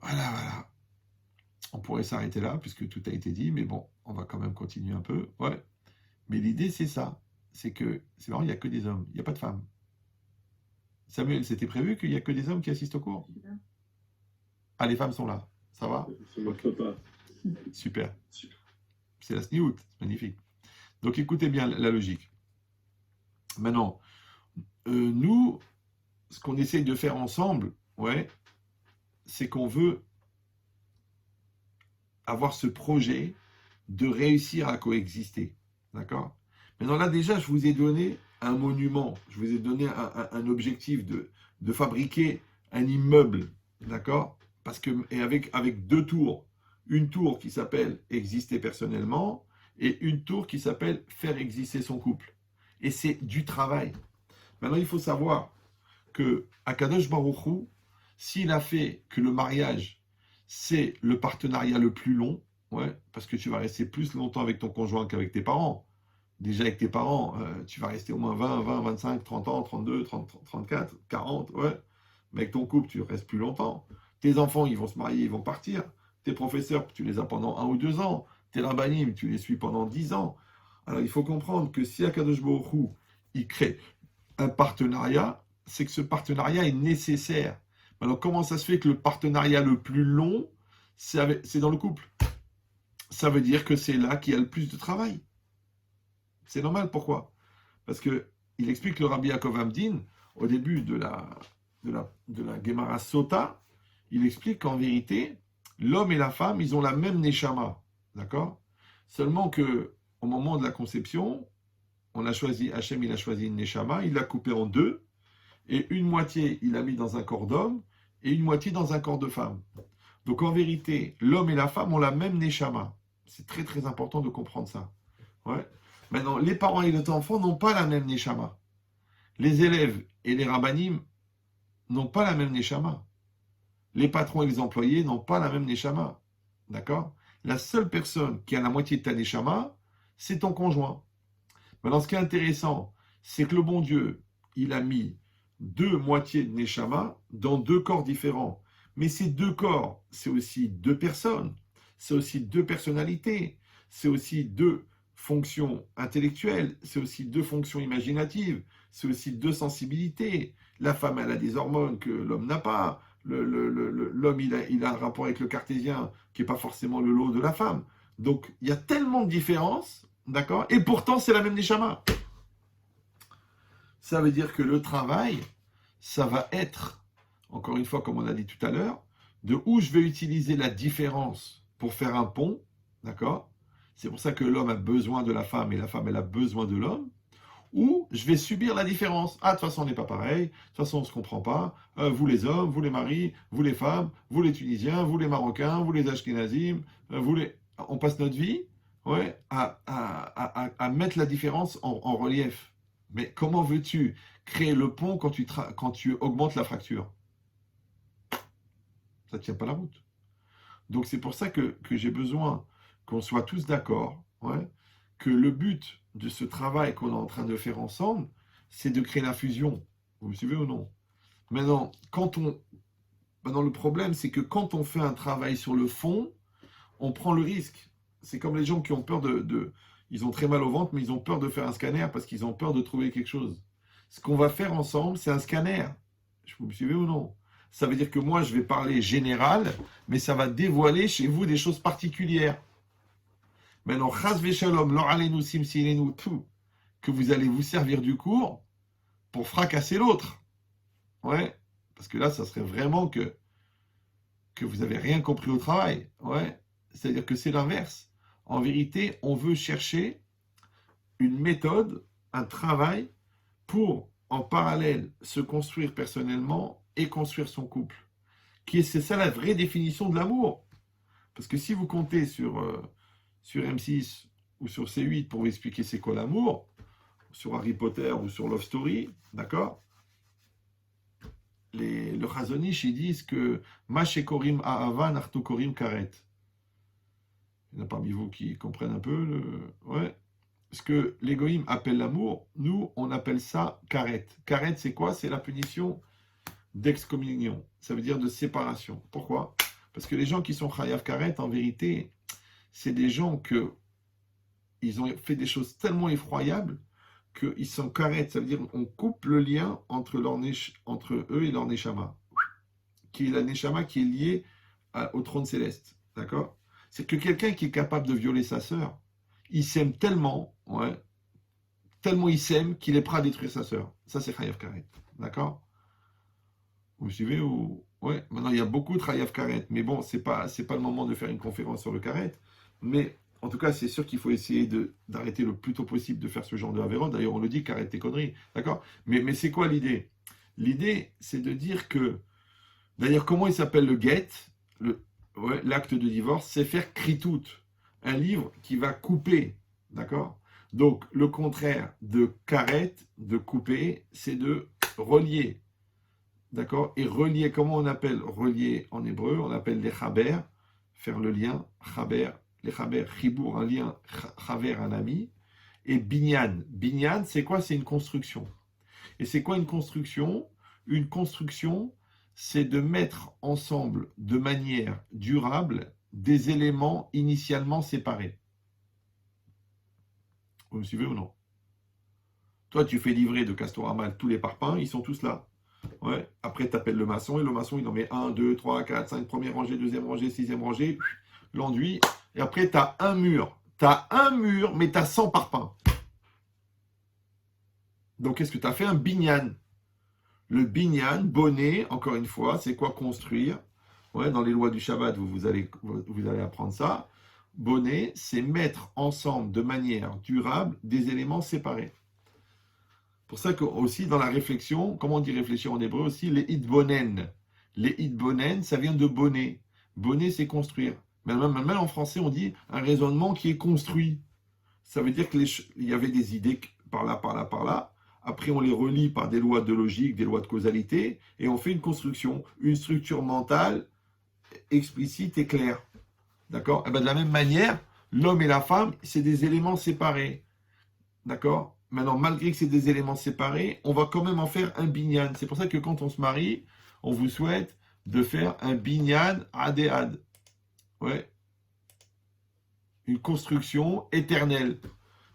Voilà. On pourrait s'arrêter là, puisque tout a été dit, mais bon, on va quand même continuer un peu. Ouais. Mais l'idée, c'est ça. C'est que, c'est marrant, il n'y a que des hommes, il n'y a pas de femmes. Samuel, c'était prévu qu'il n'y a que des hommes qui assistent au cours? Ah, les femmes sont là. Ça va? Ça ne marche pas. Super. C'est la sniout, c'est magnifique. Donc écoutez bien la logique. Maintenant, nous, ce qu'on essaye de faire ensemble, ouais, c'est qu'on veut avoir ce projet de réussir à coexister. D'accord? Maintenant là déjà, je vous ai donné un monument, je vous ai donné un objectif de fabriquer un immeuble. D'accord? Parce que, et avec 2 tours. Une tour qui s'appelle exister personnellement et une tour qui s'appelle faire exister son couple. Et c'est du travail. Maintenant, il faut savoir que Akadosh Baruch Hu, s'il a fait que le mariage, c'est le partenariat le plus long, ouais, parce que tu vas rester plus longtemps avec ton conjoint qu'avec tes parents. Déjà avec tes parents, tu vas rester au moins 20, 25, 30 ans, 32, 30, 34, 40, ouais. Mais avec ton couple, tu restes plus longtemps. Tes enfants, ils vont se marier, ils vont partir. Tes professeurs, tu les as pendant 1 ou 2 ans. Tes rabbanim, tu les suis pendant 10 ans. Alors il faut comprendre que si Akadosh Baruch Hu, il crée un partenariat, c'est que ce partenariat est nécessaire. Alors, comment ça se fait que le partenariat le plus long, c'est dans le couple? Ça veut dire que c'est là qu'il y a le plus de travail. C'est normal, pourquoi? Parce que il explique le Rabbi Yaakov Amdin, au début de la Gemara Sota, il explique qu'en vérité, l'homme et la femme, ils ont la même neshama. D'accord? Seulement que au moment de la conception, Hachem, il a choisi une neshama, il l'a coupée en deux, et une moitié, il l'a mis dans un corps d'homme, et une moitié dans un corps de femme. Donc en vérité, l'homme et la femme ont la même neshama. C'est très très important de comprendre ça. Ouais. Maintenant, les parents et les enfants n'ont pas la même neshama. Les élèves et les rabbanim n'ont pas la même neshama. Les patrons et les employés n'ont pas la même neshama. D'accord? La seule personne qui a la moitié de ta neshama, c'est ton conjoint. Maintenant, ce qui est intéressant, c'est que le bon Dieu, il a mis deux moitiés de neshama dans deux corps différents. Mais ces deux corps, c'est aussi deux personnes, c'est aussi deux personnalités, c'est aussi deux fonctions intellectuelles, c'est aussi deux fonctions imaginatives, c'est aussi deux sensibilités. La femme, elle a des hormones que l'homme n'a pas. L'homme, il a un rapport avec le cartésien qui n'est pas forcément le lot de la femme. Donc, il y a tellement de différences, d'accord? Et pourtant, c'est la même neshama. Ça veut dire que le travail, ça va être, encore une fois, comme on a dit tout à l'heure, de où je vais utiliser la différence pour faire un pont, d'accord? C'est pour ça que l'homme a besoin de la femme et la femme, elle a besoin de l'homme. Ou je vais subir la différence. Ah, de toute façon, on n'est pas pareil. De toute façon, on ne se comprend pas. Vous les hommes, vous les maris, vous les femmes, vous les Tunisiens, vous les Marocains, vous les Ashkénazim, on passe notre vie ouais, à mettre la différence en relief. Mais comment veux-tu créer le pont quand tu augmentes la fracture? Ça ne tient pas la route. Donc c'est pour ça que j'ai besoin qu'on soit tous d'accord, ouais, que le but de ce travail qu'on est en train de faire ensemble, c'est de créer la fusion. Vous me suivez ou non? Maintenant, le problème, c'est que quand on fait un travail sur le fond, on prend le risque. C'est comme les gens qui ont peur ils ont très mal au ventre, mais ils ont peur de faire un scanner parce qu'ils ont peur de trouver quelque chose. Ce qu'on va faire ensemble, c'est un scanner. Vous me suivez ou non? Ça veut dire que moi, je vais parler général, mais ça va dévoiler chez vous des choses particulières. Maintenant, chas v'shalom, lor alenu simsilenu, tout, que vous allez vous servir du cours pour fracasser l'autre. Ouais, parce que là, ça serait vraiment que vous n'avez rien compris au travail. Ouais, c'est-à-dire que c'est l'inverse. En vérité, on veut chercher une méthode, un travail pour, en parallèle, se construire personnellement et construire son couple. C'est ça la vraie définition de l'amour. Parce que si vous comptez sur M6 ou sur C8 pour vous expliquer c'est quoi l'amour, sur Harry Potter ou sur Love Story, d'accord? Le Chazonish, ils disent que Mashekorim Ahava Nartokorim Karet. Il y en a parmi vous qui comprennent un peu ouais. Ce que les Goïm appellent l'amour, nous, on appelle ça Karet. Karet, c'est quoi? C'est la punition d'excommunion. Ça veut dire de séparation. Pourquoi? Parce que les gens qui sont Chayav Karet, en vérité, c'est des gens ils ont fait des choses tellement effroyables qu'ils sont Karet. Ça veut dire qu'on coupe le lien entre eux et leur Neshama, qui est la Neshama qui est liée au trône céleste. D'accord? C'est que quelqu'un qui est capable de violer sa sœur, il s'aime tellement, ouais, tellement il s'aime qu'il est prêt à détruire sa sœur. Ça, c'est Chayav Karet. D'accord? Vous me suivez ou... Ouais, maintenant, il y a beaucoup de Chayav Karet. Mais bon, c'est pas le moment de faire une conférence sur le Karet. Mais en tout cas, c'est sûr qu'il faut essayer d'arrêter le plus tôt possible de faire ce genre de Averot. D'ailleurs, on le dit, qu'arrête tes conneries. D'accord? Mais c'est quoi l'idée? L'idée, c'est de dire que... D'ailleurs, comment il s'appelle le get? L'acte de divorce, c'est faire kritout, un livre qui va couper, d'accord? Donc, le contraire de karet, de couper, c'est de relier, d'accord? Et relier, comment on appelle relier en hébreu? On appelle les chaber, faire le lien, chaber, les chaber, chibour, un lien, chaver, un ami, et binyan. Binyan, c'est quoi? C'est une construction. Et c'est quoi une construction? Une construction, c'est de mettre ensemble de manière durable des éléments initialement séparés. Vous me suivez ou non? Toi, tu fais livrer de Castorama tous les parpaings, ils sont tous là. Ouais. Après, tu appelles le maçon et le maçon, il en met 1, 2, 3, 4, 5, première rangée, deuxième rangée, sixième rangée, l'enduit. Et après, tu as un mur. Tu as un mur, mais tu as 100 parpaings. Donc, qu'est-ce que tu as fait? Un binyan. Le binyan, bonnet, encore une fois, c'est quoi construire? Ouais, dans les lois du Shabbat, vous allez apprendre ça. Bonnet, c'est mettre ensemble de manière durable des éléments séparés. Pour ça que aussi dans la réflexion, comment on dit réfléchir en hébreu aussi, les hitbonen. Les hitbonen, ça vient de bonnet. Bonnet, c'est construire. Même en français, on dit un raisonnement qui est construit. Ça veut dire qu'il y avait des idées par là, par là, par là. Après, on les relie par des lois de logique, des lois de causalité, et on fait une construction, une structure mentale explicite et claire. D'accord? Et bien, de la même manière, l'homme et la femme, c'est des éléments séparés. D'accord? Maintenant, malgré que c'est des éléments séparés, on va quand même en faire un binyan. C'est pour ça que quand on se marie, on vous souhaite de faire un binyan adéad. Ouais. Une construction éternelle.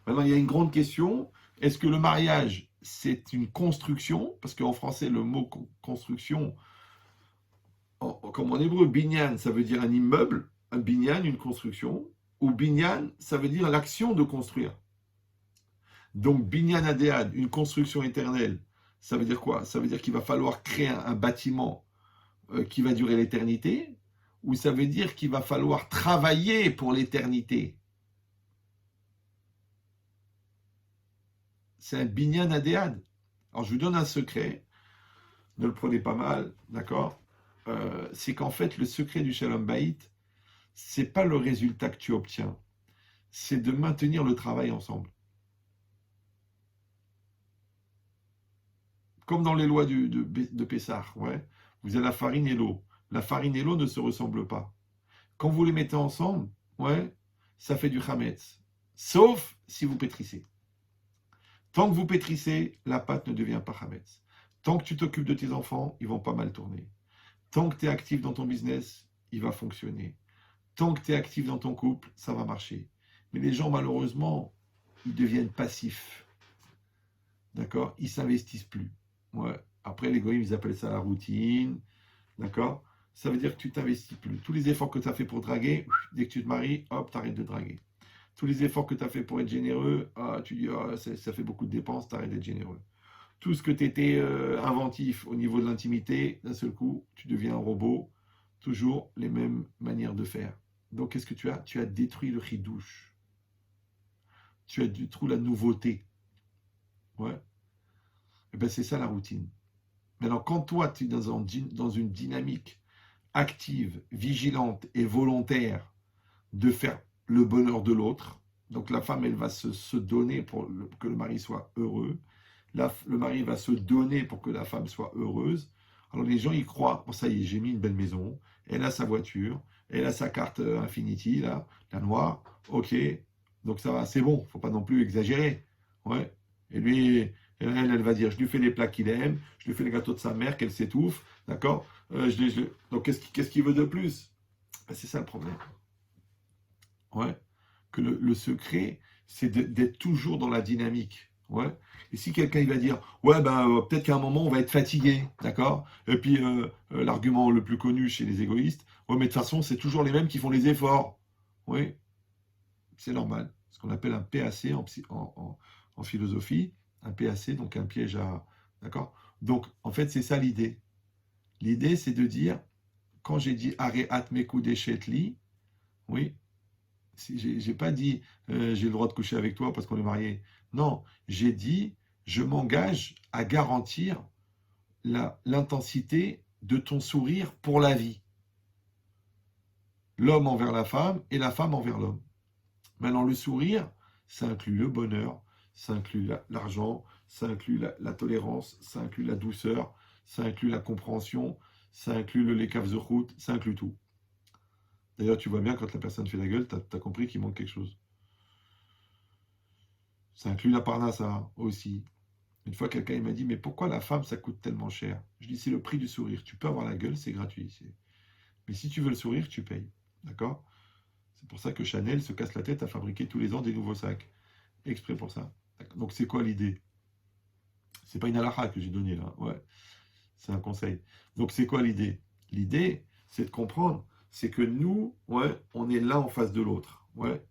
Maintenant, il y a une grande question. Est-ce que le mariage, c'est une construction? Parce qu'en français, le mot construction, comme en hébreu, binyan, ça veut dire un immeuble. Un binyan, une construction. Ou binyan, ça veut dire l'action de construire. Donc, binyan adéad, une construction éternelle, ça veut dire quoi? Ça veut dire qu'il va falloir créer un bâtiment qui va durer l'éternité, ou ça veut dire qu'il va falloir travailler pour l'éternité? C'est un binyan adéad. Alors, je vous donne un secret, ne le prenez pas mal, d'accord? C'est qu'en fait, le secret du Shalom Bayit, c'est pas le résultat que tu obtiens, c'est de maintenir le travail ensemble. Comme dans les lois de Pessah, ouais. Vous avez la farine et l'eau. La farine et l'eau ne se ressemblent pas. Quand vous les mettez ensemble, ouais, ça fait du chametz. Sauf si vous pétrissez. Tant que vous pétrissez, la pâte ne devient pas chametz. Tant que tu t'occupes de tes enfants, ils vont pas mal tourner. Tant que tu es actif dans ton business, il va fonctionner. Tant que tu es actif dans ton couple, ça va marcher. Mais les gens, malheureusement, ils deviennent passifs. D'accord? Ils ne s'investissent plus. Ouais. Après, les goïms, ils appellent ça la routine. D'accord? Ça veut dire que tu t'investis plus. Tous les efforts que tu as fait pour draguer, dès que tu te maries, hop, tu arrêtes de draguer. Tous les efforts que tu as fait pour être généreux, tu dis, ça fait beaucoup de dépenses, tu arrêtes d'être généreux. Tout ce que tu étais inventif au niveau de l'intimité, d'un seul coup, tu deviens un robot. Toujours les mêmes manières de faire. Donc, qu'est-ce que tu as? Tu as détruit le chidouche. Tu as détruit la nouveauté. Ouais. Et bien, c'est ça la routine. Maintenant, quand toi, tu es dans une dynamique active, vigilante et volontaire de faire le bonheur de l'autre, donc la femme, elle va se donner pour que le mari soit heureux, le mari va se donner pour que la femme soit heureuse. Alors les gens y croient, bon ça y est, j'ai mis une belle maison, elle a sa voiture, elle a sa carte Infinity, là, la noire, ok, donc ça va, c'est bon, faut pas non plus exagérer. Ouais. Et lui, elle va dire, je lui fais les plats qu'il aime, je lui fais les gâteaux de sa mère, qu'elle s'étouffe, d'accord? Donc qu'est-ce qu'il veut de plus? Ben, c'est ça le problème. Ouais. Que le secret, c'est d'être toujours dans la dynamique. Ouais. Et si quelqu'un il va dire, ouais, ben peut-être qu'à un moment on va être fatigué, d'accord? Et puis l'argument le plus connu chez les égoïstes, ouais, mais de toute façon c'est toujours les mêmes qui font les efforts. Oui, c'est normal. Ce qu'on appelle un PAC en philosophie, un PAC, donc un piège à, d'accord? Donc en fait c'est ça l'idée. L'idée c'est de dire, quand j'ai dit Areat Mekou Deshetli, oui, j'ai pas dit j'ai le droit de coucher avec toi parce qu'on est mariés. Non, j'ai dit je m'engage à garantir l'intensité de ton sourire pour la vie. L'homme envers la femme et la femme envers l'homme. Maintenant, le sourire, ça inclut le bonheur, ça inclut l'argent, ça inclut la tolérance, ça inclut la douceur, ça inclut la compréhension, ça inclut le lekav zechut, ça inclut tout. D'ailleurs, tu vois bien, quand la personne fait la gueule, tu as compris qu'il manque quelque chose. Ça inclut la parnassa aussi. Une fois, quelqu'un m'a dit, mais pourquoi la femme, ça coûte tellement cher? Je dis, c'est le prix du sourire. Tu peux avoir la gueule, c'est gratuit. Mais si tu veux le sourire, tu payes. D'accord? C'est pour ça que Chanel se casse la tête à fabriquer tous les ans des nouveaux sacs. Exprès pour ça. Donc, c'est quoi l'idée? C'est pas une halakha que j'ai donnée là. Ouais. C'est un conseil. Donc, c'est quoi l'idée? L'idée, c'est de comprendre, c'est que nous, ouais, on est l'un en face de l'autre. Ouais.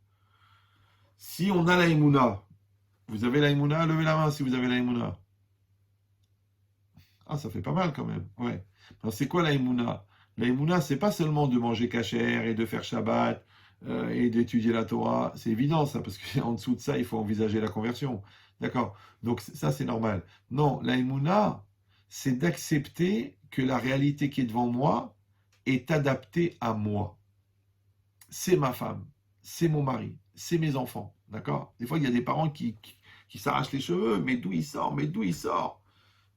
Si on a la Emouna, vous avez la Emouna, levez la main si vous avez la Emouna. Ah, ça fait pas mal quand même. Ouais. Alors, c'est quoi la Emouna? La Emouna, c'est pas seulement de manger kasher et de faire Shabbat et d'étudier la Torah. C'est évident ça, parce qu'en dessous de ça, il faut envisager la conversion. D'accord? Donc ça, c'est normal. Non, la Emouna, c'est d'accepter que la réalité qui est devant moi est adaptée à moi. C'est ma femme, c'est mon mari, c'est mes enfants. D'accord? Des fois, il y a des parents qui s'arrachent les cheveux. Mais d'où il sort? Mais d'où il sort?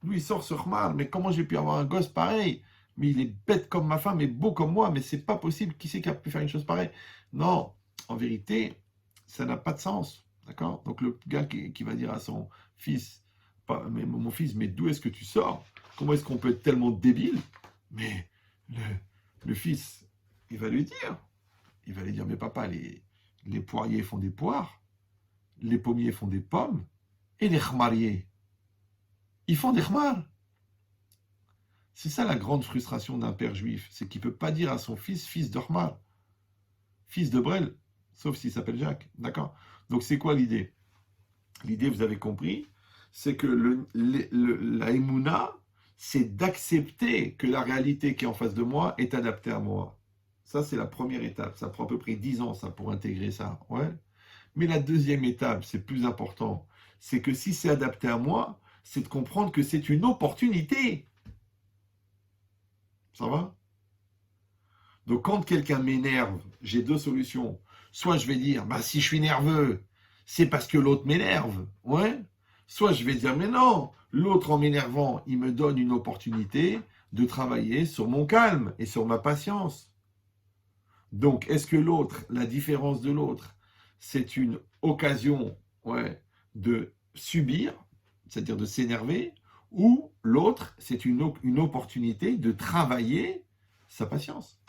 Lui, il sort sur mal, mais comment j'ai pu avoir un gosse pareil? Mais il est bête comme ma femme et beau comme moi, mais c'est pas possible. Qui c'est qui a pu faire une chose pareille? Non, en vérité, ça n'a pas de sens. D'accord? Donc le gars qui va dire à son fils, pas, mais mon fils, mais d'où est-ce que tu sors? Comment est-ce qu'on peut être tellement débile? Mais le, le fils, il va lui dire, mais papa, les poiriers font des poires, les pommiers font des pommes, et les khmariers, ils font des khmar. C'est ça la grande frustration d'un père juif, c'est qu'il ne peut pas dire à son fils d'Ormar, fils de Brel, sauf s'il s'appelle Jacques, d'accord? Donc c'est quoi l'idée? L'idée, vous avez compris, c'est que la Emouna, c'est d'accepter que la réalité qui est en face de moi est adaptée à moi. Ça, c'est la première étape. Ça prend à peu près 10 ans, ça, pour intégrer ça. Ouais. Mais la deuxième étape, c'est plus important. C'est que si c'est adapté à moi, c'est de comprendre que c'est une opportunité. Ça va? Donc quand quelqu'un m'énerve, j'ai deux solutions. Soit je vais dire, bah si je suis nerveux, c'est parce que l'autre m'énerve. Ouais. Soit je vais dire, mais non, l'autre en m'énervant, il me donne une opportunité de travailler sur mon calme et sur ma patience. Donc est-ce que l'autre, la différence de l'autre, c'est une occasion, ouais, de subir, c'est-à-dire de s'énerver, ou l'autre, c'est une opportunité de travailler sa patience?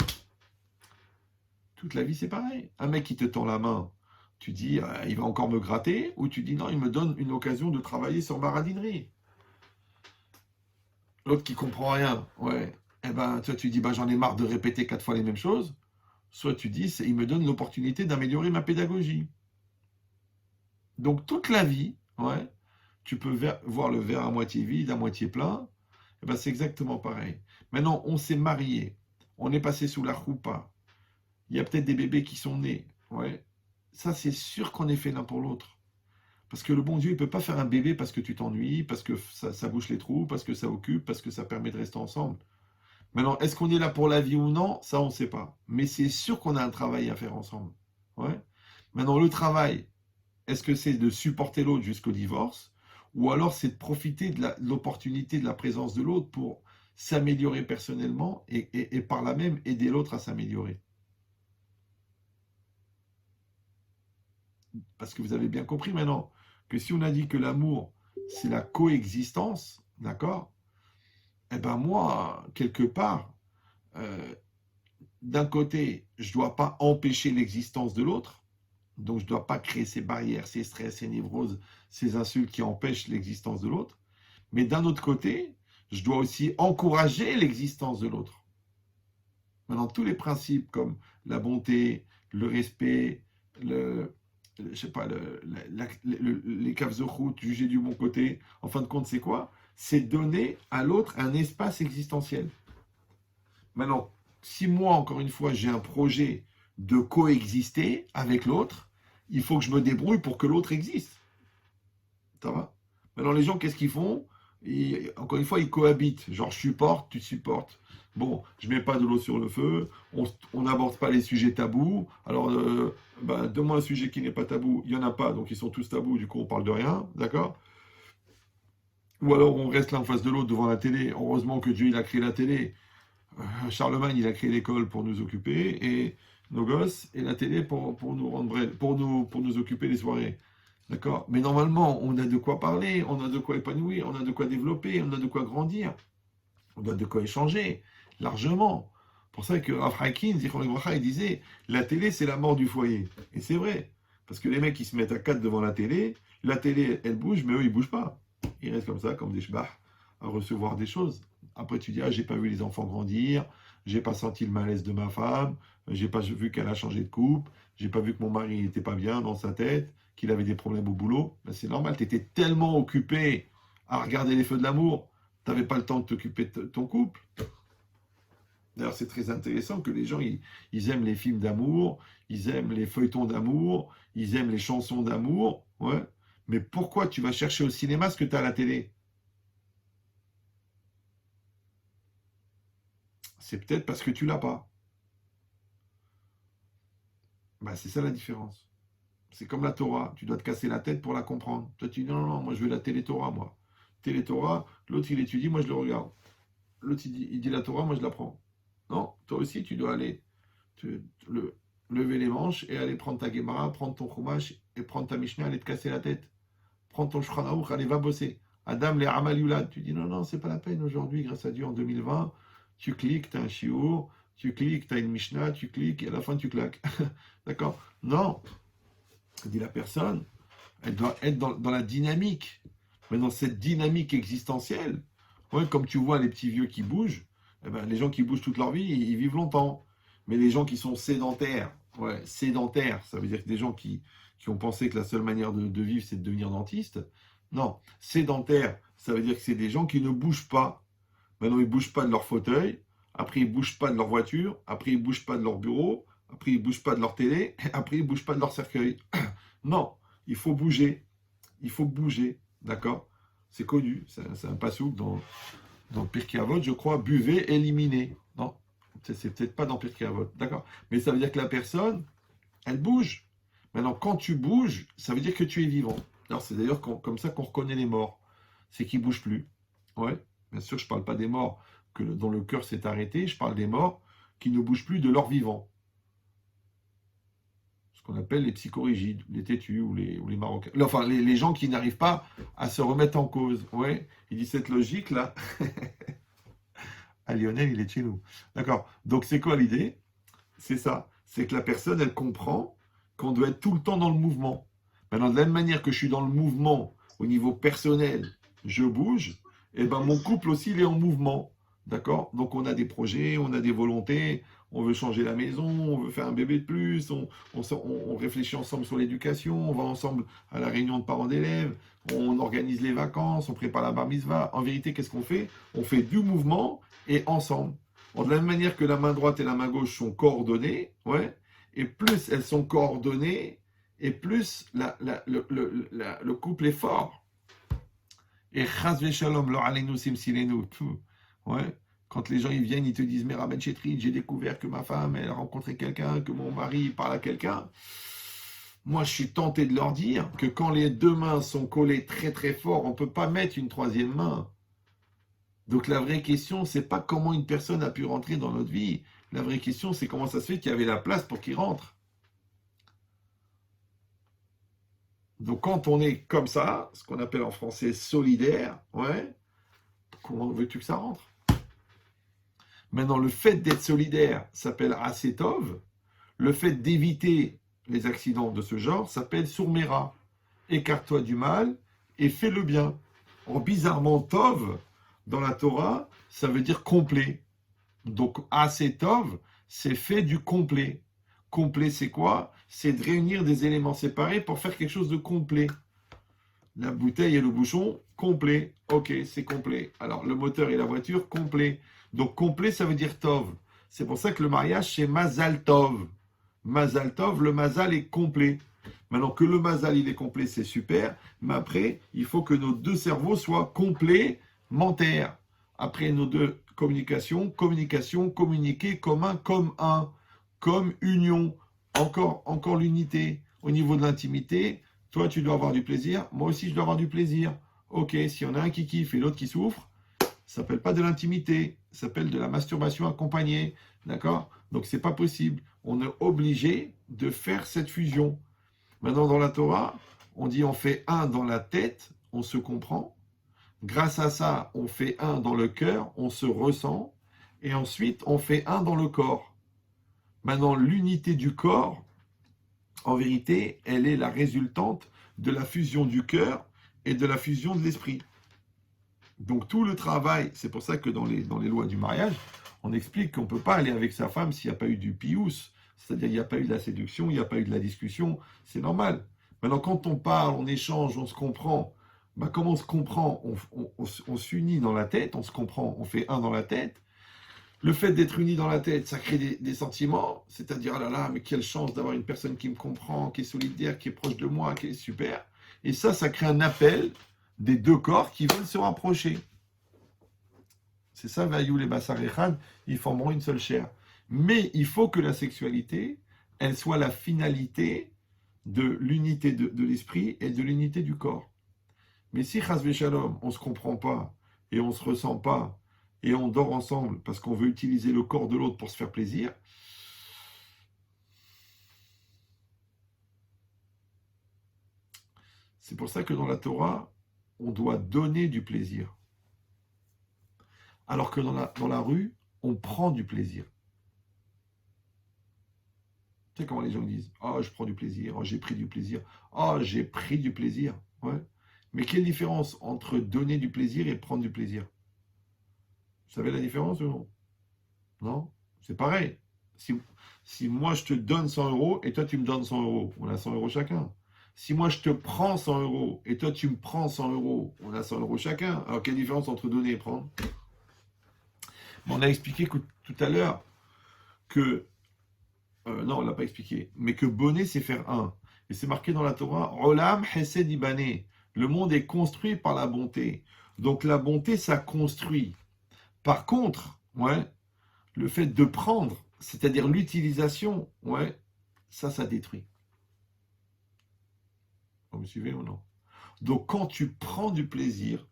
Toute la vie, c'est pareil. Un mec qui te tend la main, tu dis, il va encore me gratter, ou tu dis, non, il me donne une occasion de travailler sur ma radinerie. L'autre qui comprend rien, ouais. Eh ben, toi, tu dis, bah, j'en ai marre de répéter 4 fois les mêmes choses. Soit tu dis, il me donne l'opportunité d'améliorer ma pédagogie. Donc, toute la vie, ouais, tu peux voir le verre à moitié vide, à moitié plein. Eh ben, c'est exactement pareil. Maintenant, on s'est marié, on est passé sous la choupa. Il y a peut-être des bébés qui sont nés. Ouais. Ça, c'est sûr qu'on est fait l'un pour l'autre. Parce que le bon Dieu, il ne peut pas faire un bébé parce que tu t'ennuies, parce que ça bouche les trous, parce que ça occupe, parce que ça permet de rester ensemble. Maintenant, est-ce qu'on est là pour la vie ou non? Ça, on ne sait pas. Mais c'est sûr qu'on a un travail à faire ensemble. Ouais. Maintenant, le travail, est-ce que c'est de supporter l'autre jusqu'au divorce? Ou alors c'est de profiter de l'opportunité de la présence de l'autre pour s'améliorer personnellement et par là même aider l'autre à s'améliorer? Parce que vous avez bien compris maintenant que si on a dit que l'amour, c'est la coexistence, d'accord? Eh ben moi, quelque part, euh, d'un côté, je ne dois pas empêcher l'existence de l'autre, donc je ne dois pas créer ces barrières, ces stress, ces névroses, ces insultes qui empêchent l'existence de l'autre. Mais d'un autre côté, je dois aussi encourager l'existence de l'autre. Maintenant, tous les principes comme la bonté, le respect, je sais pas, les caves de route, juger du bon côté, en fin de compte, c'est quoi? C'est donner à l'autre un espace existentiel. Maintenant, si moi, encore une fois, j'ai un projet de coexister avec l'autre, il faut que je me débrouille pour que l'autre existe. Ça va? Maintenant, les gens, qu'est-ce qu'ils font? Encore une fois, ils cohabitent. Genre, je supporte, tu supportes. Bon, je mets pas de l'eau sur le feu, on n'aborde pas les sujets tabous. Alors, donne-moi un sujet qui n'est pas tabou. Il n'y en a pas, donc ils sont tous tabous, du coup, on parle de rien, d'accord? Ou alors, on reste l'un en face de l'autre devant la télé. Heureusement que Dieu, il a créé la télé. Charlemagne, il a créé l'école pour nous occuper, et nos gosses, et la télé pour nous rendre pour nous occuper les soirées. D'accord? Mais normalement, on a de quoi parler, on a de quoi épanouir, on a de quoi développer, on a de quoi grandir, on a de quoi échanger, largement. Pour ça que Rav Hakin, il disait, la télé, c'est la mort du foyer. Et c'est vrai. Parce que les mecs, ils se mettent à quatre devant la télé, elle bouge, mais eux, ils bougent pas. Ils restent comme ça, comme des shbach, à recevoir des choses. Après, tu dis, ah, j'ai pas vu les enfants grandir, j'ai pas senti le malaise de ma femme, j'ai pas vu qu'elle a changé de couple, j'ai pas vu que mon mari n'était pas bien dans sa tête, qu'il avait des problèmes au boulot. Ben, c'est normal, tu étais tellement occupé à regarder les feux de l'amour, tu n'avais pas le temps de t'occuper de ton couple. D'ailleurs, c'est très intéressant que les gens, ils aiment les films d'amour, ils aiment les feuilletons d'amour, ils aiment les chansons d'amour, ouais. Mais pourquoi tu vas chercher au cinéma ce que tu as à la télé? C'est peut-être parce que tu l'as pas. Ben, c'est ça la différence. C'est comme la Torah, tu dois te casser la tête pour la comprendre. Toi, tu dis non, non, non, moi je veux la Télé-Torah, moi. Télé-Torah, l'autre il étudie, moi je le regarde. L'autre il dit la Torah, moi je la prends. Non, toi aussi tu dois aller lever les manches et aller prendre ta Gemara, prendre ton Chumash et prendre ta Mishnah, aller te casser la tête. Prends ton Shulchan Aruch, allez, va bosser. Adam, les Amal Yulad. Tu dis non, non, c'est pas la peine aujourd'hui, grâce à Dieu, en 2020, tu cliques, tu as un shiur, tu cliques, tu as une Mishnah, tu cliques et à la fin tu claques. D'accord? Non, dit la personne, elle doit être dans la dynamique. Mais dans cette dynamique existentielle, ouais, comme tu vois les petits vieux qui bougent, eh ben, les gens qui bougent toute leur vie, ils vivent longtemps. Mais les gens qui sont sédentaires, ouais, sédentaires, ça veut dire que des gens qui ont pensé que la seule manière de vivre, c'est de devenir dentiste. Non, sédentaire, ça veut dire que c'est des gens qui ne bougent pas. Maintenant, ils ne bougent pas de leur fauteuil, après, ils ne bougent pas de leur voiture, après, ils ne bougent pas de leur bureau, après, ils ne bougent pas de leur télé, après, ils ne bougent pas de leur cercueil. Non, il faut bouger. Il faut bouger, d'accord? C'est connu, c'est un passouk dans Pirkei Avot, je crois, buvez, éliminez. Non, c'est peut-être pas dans Pirkei Avot, d'accord? Mais ça veut dire que la personne, elle bouge. Maintenant, quand tu bouges, ça veut dire que tu es vivant. Alors, c'est d'ailleurs comme ça qu'on reconnaît les morts. C'est qu'ils ne bougent plus. Ouais, bien sûr, je ne parle pas des morts dont le cœur s'est arrêté, je parle des morts qui ne bougent plus de leur vivant. Ce qu'on appelle les psychorigides, les têtus ou les Marocains. Enfin, les gens qui n'arrivent pas à se remettre en cause. Ouais, il dit cette logique-là. Ah, Lionel, il est chez nous. D'accord. Donc, c'est quoi l'idée? C'est ça. C'est que la personne, elle comprend qu'on doit être tout le temps dans le mouvement. Maintenant, de la même manière que je suis dans le mouvement au niveau personnel, je bouge, et ben mon couple aussi, il est en mouvement. D'accord? Donc, on a des projets, on a des volontés, on veut changer la maison, on veut faire un bébé de plus, on réfléchit ensemble sur l'éducation, on va ensemble à la réunion de parents d'élèves, on organise les vacances, on prépare la bar mitzvah. En vérité, qu'est-ce qu'on fait? On fait du mouvement et ensemble. Bon, de la même manière que la main droite et la main gauche sont coordonnées, ouais, et plus elles sont coordonnées, et plus le couple est fort. Et chas v'shalom, lo aleinu simsilenu, ouais. Quand les gens ils viennent, ils te disent, mais Rabben Chetrit, j'ai découvert que ma femme, elle a rencontré quelqu'un, que mon mari parle à quelqu'un. Moi, je suis tenté de leur dire que quand les deux mains sont collées très très fort, on ne peut pas mettre une troisième main. Donc la vraie question, c'est pas comment une personne a pu rentrer dans notre vie. La vraie question, c'est comment ça se fait qu'il y avait la place pour qu'il rentre. Donc quand on est comme ça, ce qu'on appelle en français solidaire, ouais, comment veux-tu que ça rentre? Maintenant, le fait d'être solidaire s'appelle Asetov. Le fait d'éviter les accidents de ce genre s'appelle Surmera. Écarte-toi du mal et fais le bien. Or, bizarrement, Tov, dans la Torah, ça veut dire complet. Donc, Asetov, c'est fait du complet. Complet, c'est quoi? C'est de réunir des éléments séparés pour faire quelque chose de complet. La bouteille et le bouchon, complet. Ok, c'est complet. Alors, le moteur et la voiture, complet. Donc, complet, ça veut dire Tov. C'est pour ça que le mariage, c'est Mazal Tov. Mazal Tov, le Mazal est complet. Maintenant que le Mazal, il est complet, c'est super. Mais après, il faut que nos deux cerveaux soient complémentaires. Après nos deux communication, communiquer, commun, comme un, comme union. Encore l'unité. Au niveau de l'intimité, toi, tu dois avoir du plaisir. Moi aussi, je dois avoir du plaisir. Ok, si on a un qui kiffe et l'autre qui souffre, ça s'appelle pas de l'intimité, ça s'appelle de la masturbation accompagnée, d'accord? Donc c'est pas possible. On est obligé de faire cette fusion. Maintenant dans la Torah, on dit on fait un dans la tête, on se comprend. Grâce à ça, on fait un dans le cœur, on se ressent. Et ensuite, on fait un dans le corps. Maintenant, l'unité du corps, en vérité, elle est la résultante de la fusion du cœur et de la fusion de l'esprit. Donc tout le travail, c'est pour ça que dans les lois du mariage, on explique qu'on ne peut pas aller avec sa femme s'il n'y a pas eu du pious, c'est-à-dire il n'y a pas eu de la séduction, il n'y a pas eu de la discussion, c'est normal. Maintenant, quand on parle, on échange, on se comprend, bah, comment on se comprend? On s'unit dans la tête, on se comprend, on fait un dans la tête. Le fait d'être uni dans la tête, ça crée des sentiments, c'est-à-dire, ah là là, mais quelle chance d'avoir une personne qui me comprend, qui est solidaire, qui est proche de moi, qui est super. Et ça crée un appel des deux corps qui veulent se rapprocher. C'est ça, Vayou les Bassar Echad, ils formeront une seule chair. Mais il faut que la sexualité, elle soit la finalité de l'unité de l'esprit et de l'unité du corps. Mais si, Chas Shalom, on ne se comprend pas, et on ne se ressent pas, et on dort ensemble parce qu'on veut utiliser le corps de l'autre pour se faire plaisir, c'est pour ça que dans la Torah, on doit donner du plaisir. Alors que dans la rue, on prend du plaisir. Tu sais comment les gens disent: oh, je prends du plaisir, oh, j'ai pris du plaisir, oh, j'ai pris du plaisir. Ouais. Mais quelle différence entre donner du plaisir et prendre du plaisir? Vous savez la différence ou non? Non? C'est pareil. Si moi je te donne 100 euros et toi tu me donnes 100 euros, on a 100 euros chacun. Si moi je te prends 100 euros et toi tu me prends 100 euros, on a 100 euros chacun. Alors quelle différence entre donner et prendre? On a expliqué tout à l'heure que, non, on ne l'a pas expliqué, mais que bonner, c'est faire un. Et c'est marqué dans la Torah, Olam Hesed Ibane. Le monde est construit par la bonté. Donc la bonté, ça construit. Par contre, ouais, le fait de prendre, c'est-à-dire l'utilisation, ouais, ça détruit. Vous me suivez ou non? Donc quand tu prends du plaisir,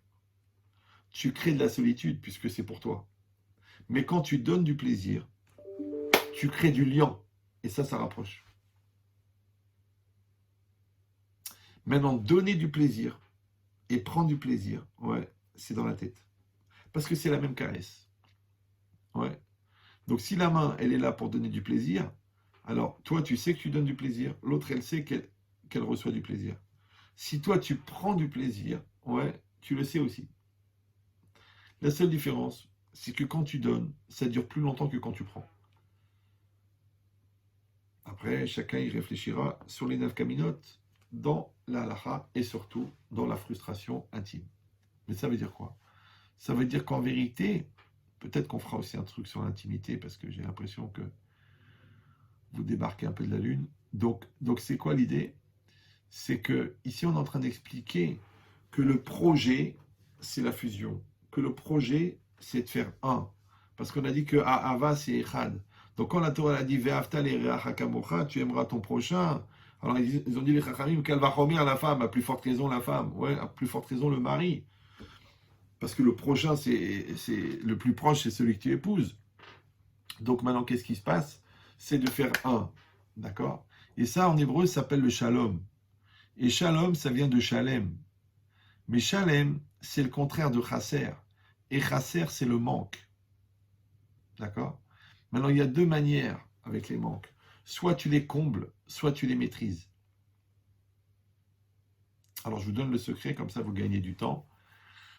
tu crées de la solitude puisque c'est pour toi. Mais quand tu donnes du plaisir, tu crées du lien. Et ça rapproche. Maintenant, donner du plaisir et prendre du plaisir, ouais, c'est dans la tête. Parce que c'est la même caresse. Ouais. Donc si la main, elle est là pour donner du plaisir, alors toi, tu sais que tu donnes du plaisir, l'autre, elle sait qu'elle reçoit du plaisir. Si toi, tu prends du plaisir, ouais, tu le sais aussi. La seule différence, c'est que quand tu donnes, ça dure plus longtemps que quand tu prends. Après, chacun y réfléchira sur les nafkaminotes dans la halacha et surtout dans la frustration intime. Mais ça veut dire quoi? Ça veut dire qu'en vérité, peut-être qu'on fera aussi un truc sur l'intimité parce que j'ai l'impression que vous débarquez un peu de la lune. Donc c'est quoi l'idée? C'est que ici on est en train d'expliquer que le projet, c'est la fusion. Que le projet, c'est de faire un. Parce qu'on a dit que Ahava, c'est Echad. Donc quand la Torah a dit Ve'afta l'ereacha kamocha, tu aimeras ton prochain. Alors ils ont dit les Chachamim qu'elle va remettre la femme, à plus forte raison la femme, ouais, à plus forte raison le mari. Parce que le prochain, c'est le plus proche, c'est celui que tu épouses. Donc maintenant, qu'est-ce qui se passe? C'est de faire un. D'accord? Et ça, en hébreu, ça s'appelle le shalom. Et shalom, ça vient de shalem. Mais shalem, c'est le contraire de chasser. Et chasser, c'est le manque. D'accord? Maintenant, il y a deux manières avec les manques. Soit tu les combles, soit tu les maîtrises. Alors, je vous donne le secret, comme ça vous gagnez du temps.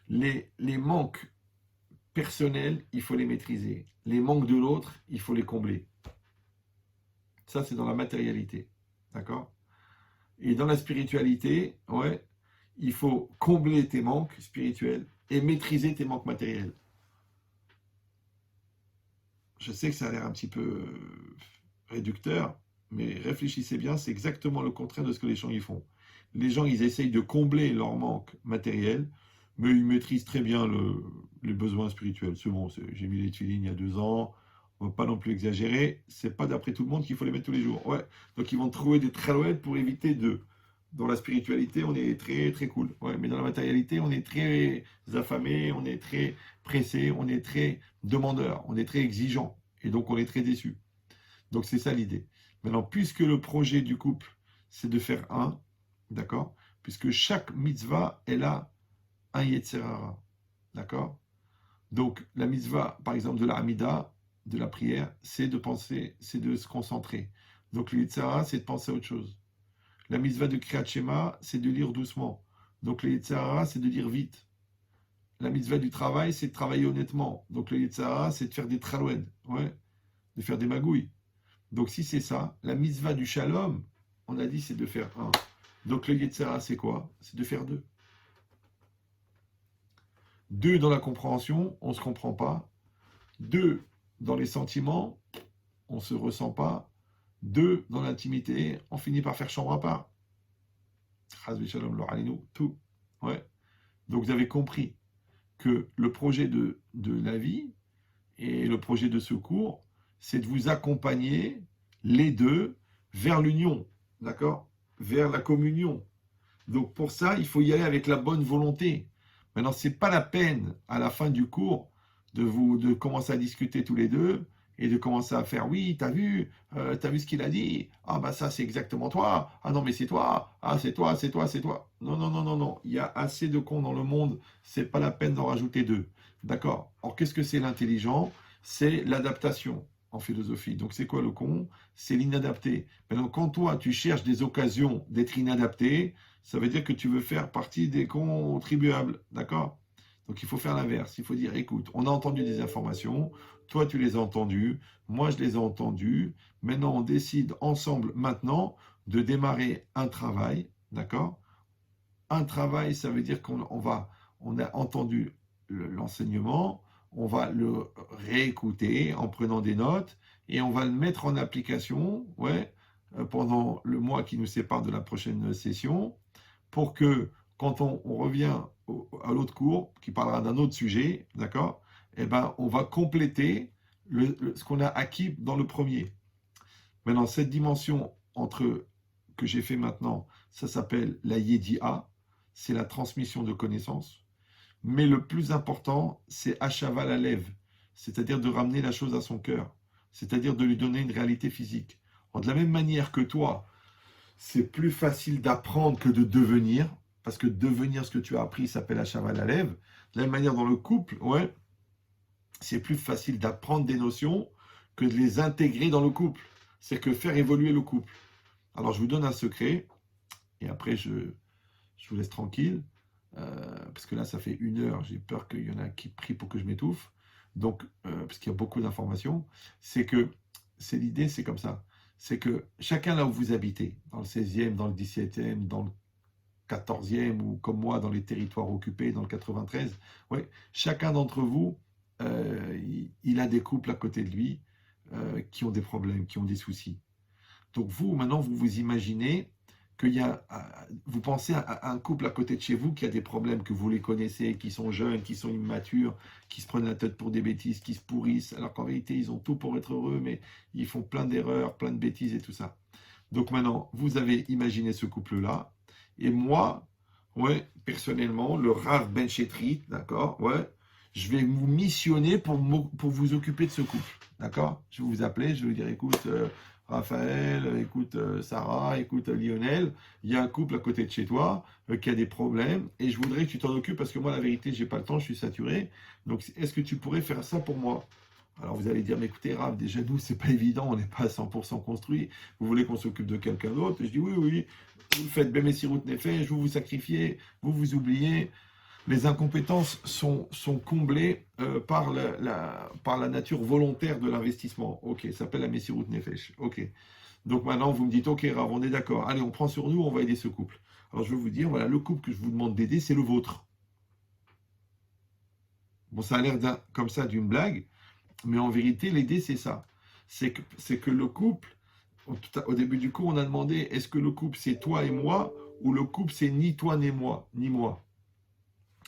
Les manques personnels, il faut les maîtriser. Les manques de l'autre, il faut les combler. Ça, c'est dans la matérialité. D'accord? Et dans la spiritualité, ouais, il faut combler tes manques spirituels et maîtriser tes manques matériels. Je sais que ça a l'air un petit peu réducteur, mais réfléchissez bien, c'est exactement le contraire de ce que les gens y font. Les gens, ils essayent de combler leurs manques matériels, mais ils maîtrisent très bien les besoins spirituels. C'est bon, j'ai mis les tuilines il y a 2 ans, on ne va pas non plus exagérer, c'est pas d'après tout le monde qu'il faut les mettre tous les jours. Ouais. Donc ils vont trouver des tralouettes pour éviter de... Dans la spiritualité, on est très très cool. Ouais, mais dans la matérialité, on est très affamé, on est très pressé, on est très demandeur, on est très exigeant. Et donc on est très déçu. Donc c'est ça l'idée. Maintenant, puisque le projet du couple, c'est de faire un, d'accord? Puisque chaque mitzvah, elle a un Yetzer Hara, d'accord? Donc la mitzvah, par exemple, de la Hamida, de la prière, c'est de penser, c'est de se concentrer. Donc le Yetzer Hara, c'est de penser à autre chose. La mitzvah de Kriyat Shema, c'est de lire doucement. Donc le Yetzer Hara, c'est de lire vite. La mitzvah du travail, c'est de travailler honnêtement. Donc le Yetzara, c'est de faire des traloued, ouais, de faire des magouilles. Donc si c'est ça, la mitzvah du shalom, on a dit c'est de faire un. Donc le Yetzara, c'est quoi? C'est de faire deux. Deux dans la compréhension, on ne se comprend pas. Deux dans les sentiments, on ne se ressent pas. Deux dans l'intimité, on finit par faire chambre à part. Chazvi shalom lo alinu, tout. Ouais. Donc vous avez compris que le projet de la vie et le projet de secours, c'est de vous accompagner les deux vers l'union, d'accord? Vers la communion. Donc pour ça, il faut y aller avec la bonne volonté. Maintenant, ce n'est pas la peine à la fin du cours de commencer à discuter tous les deux et de commencer à faire oui, t'as vu ce qu'il a dit? Ah bah ça c'est exactement toi. Ah non mais c'est toi. Ah c'est toi, c'est toi, c'est toi. Non, non, non, non, non. Il y a assez de cons dans le monde. C'est pas la peine d'en rajouter deux. D'accord? Alors qu'est-ce que c'est l'intelligent? C'est l'adaptation en philosophie. Donc c'est quoi le con? C'est l'inadapté. Maintenant quand toi tu cherches des occasions d'être inadapté, ça veut dire que tu veux faire partie des contribuables. D'accord? Donc il faut faire l'inverse. Il faut dire, écoute, on a entendu des informations, toi tu les as entendues, moi je les ai entendues. Maintenant on décide ensemble maintenant de démarrer un travail. D'accord? Un travail, ça veut dire on a entendu l'enseignement, on va le réécouter en prenant des notes et on va le mettre en application, ouais, pendant le mois qui nous sépare de la prochaine session, pour que quand on revient à l'autre cours, qui parlera d'un autre sujet, d'accord, eh ben, on va compléter ce qu'on a acquis dans le premier. Maintenant, cette dimension que j'ai fait maintenant, ça s'appelle la Yedi'a, c'est la transmission de connaissances. Mais le plus important, c'est Achava la lève, c'est-à-dire de ramener la chose à son cœur, c'est-à-dire de lui donner une réalité physique. De la même manière que toi, c'est plus facile d'apprendre que de devenir, parce que devenir ce que tu as appris s'appelle Achava la lève. De la même manière dans le couple, ouais, c'est plus facile d'apprendre des notions que de les intégrer dans le couple. C'est que faire évoluer le couple. Alors je vous donne un secret, et après je vous laisse tranquille. Parce que là, ça fait 1 heure, j'ai peur qu'il y en a qui prient pour que je m'étouffe. Donc, parce qu'il y a beaucoup d'informations, l'idée, c'est comme ça. C'est que chacun là où vous habitez, dans le 16e, dans le 17e, dans le 14e, ou comme moi, dans les territoires occupés, dans le 93, ouais, chacun d'entre vous, il a des couples à côté de lui qui ont des problèmes, qui ont des soucis. Donc vous, maintenant, vous vous imaginez vous pensez à un couple à côté de chez vous qui a des problèmes, que vous les connaissez, qui sont jeunes, qui sont immatures, qui se prennent la tête pour des bêtises, qui se pourrissent, alors qu'en réalité, ils ont tout pour être heureux, mais ils font plein d'erreurs, plein de bêtises et tout ça. Donc maintenant, vous avez imaginé ce couple-là, et moi, ouais, personnellement, le Rav Ben Chetrit, d'accord, ouais, je vais vous missionner pour vous occuper de ce couple, d'accord? Je vais vous appeler, je vais vous dire, écoute, Raphaël, écoute Sarah, écoute Lionel, il y a un couple à côté de chez toi qui a des problèmes et je voudrais que tu t'en occupes parce que moi, la vérité, j'ai pas le temps, je suis saturé. Donc, est-ce que tu pourrais faire ça pour moi? Alors, vous allez dire, mais écoutez, Raph, déjà, nous, c'est pas évident, on n'est pas à 100% construit. Vous voulez qu'on s'occupe de quelqu'un d'autre? Et je dis, oui, oui, vous faites Bémessirut Nefesh, vous vous sacrifiez, vous vous oubliez. Les incompétences sont comblées par la nature volontaire de l'investissement. Ok, ça s'appelle la Messirut Nefesh. Ok. Donc maintenant, vous me dites, ok, Rav, on est d'accord. Allez, on prend sur nous, on va aider ce couple. Alors je vais vous dire, voilà, le couple que je vous demande d'aider, c'est le vôtre. Bon, ça a l'air comme ça d'une blague, mais en vérité, l'aider, c'est ça. C'est que le couple, au début du cours, on a demandé, est-ce que le couple, c'est toi et moi, ou le couple, c'est ni toi ni moi.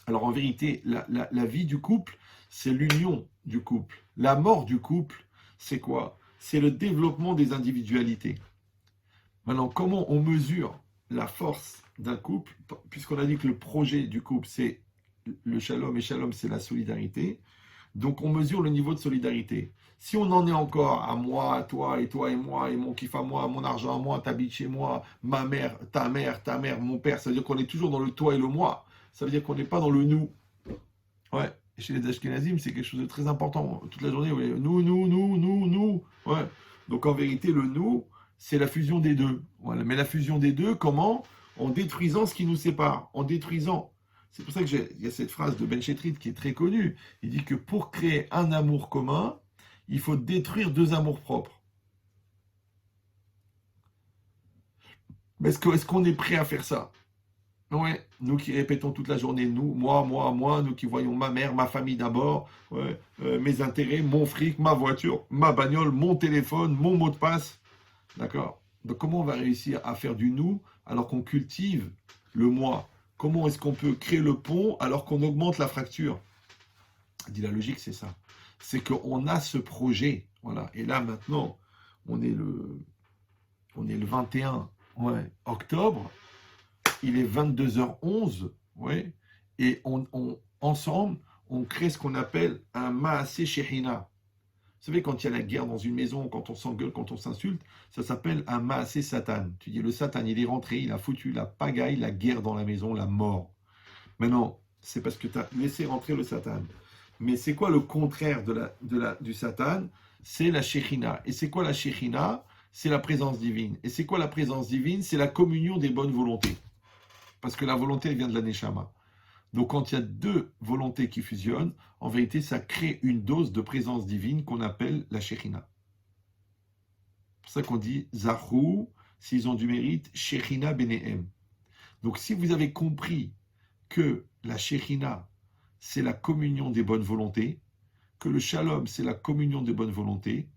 Alors en vérité, la vie du couple, c'est l'union du couple. La mort du couple, c'est quoi? C'est le développement des individualités. Maintenant, comment on mesure la force d'un couple? Puisqu'on a dit que le projet du couple, c'est le shalom, et shalom, c'est la solidarité. Donc on mesure le niveau de solidarité. Si on en est encore à moi, à toi et moi, et mon kiff à moi, mon argent à moi, t'habites chez moi, ma mère, ta mère, mon père, ça veut dire qu'on est toujours dans le toi et le moi. Ça veut dire qu'on n'est pas dans le nous. Ouais, chez les Ashkenazim, c'est quelque chose de très important. Toute la journée, ouais, nous. Ouais. Donc en vérité, le nous, c'est la fusion des deux. Voilà. Mais la fusion des deux, comment? En détruisant ce qui nous sépare. En détruisant. C'est pour ça il y a cette phrase de Ben Chetrit qui est très connue. Il dit que pour créer un amour commun, il faut détruire deux amours propres. Mais est-ce qu'on est prêt à faire ça? Ouais, nous qui répétons toute la journée, nous, moi, nous qui voyons ma mère, ma famille d'abord, ouais, mes intérêts, mon fric, ma voiture, ma bagnole, mon téléphone, mon mot de passe. D'accord? Donc comment on va réussir à faire du nous alors qu'on cultive le moi? Comment est-ce qu'on peut créer le pont alors qu'on augmente la fracture? Dit la logique, c'est ça. C'est qu'on a ce projet. Voilà. Et là, maintenant, on est le 21 ouais, octobre. Il est 22h11. Ouais, et ensemble, on crée ce qu'on appelle un Maaseh Shechina. Vous savez, quand il y a la guerre dans une maison, quand on s'engueule, quand on s'insulte, ça s'appelle un Maaseh Satan. Tu dis, le Satan, il est rentré, il a foutu la pagaille, la guerre dans la maison, la mort. Maintenant, c'est parce que tu as laissé rentrer le Satan. Mais c'est quoi le contraire du Satan? C'est la Shechina. Et c'est quoi la Shechina? C'est la présence divine. Et c'est quoi la présence divine? C'est la communion des bonnes volontés. Parce que la volonté, elle vient de la Neshama. Donc quand il y a deux volontés qui fusionnent, en vérité, ça crée une dose de présence divine qu'on appelle la Shechina. C'est pour ça qu'on dit Zahou, s'ils ont du mérite, Shechina Benehem. Donc si vous avez compris que la Shechina, c'est la communion des bonnes volontés, que le Shalom, c'est la communion des bonnes volontés,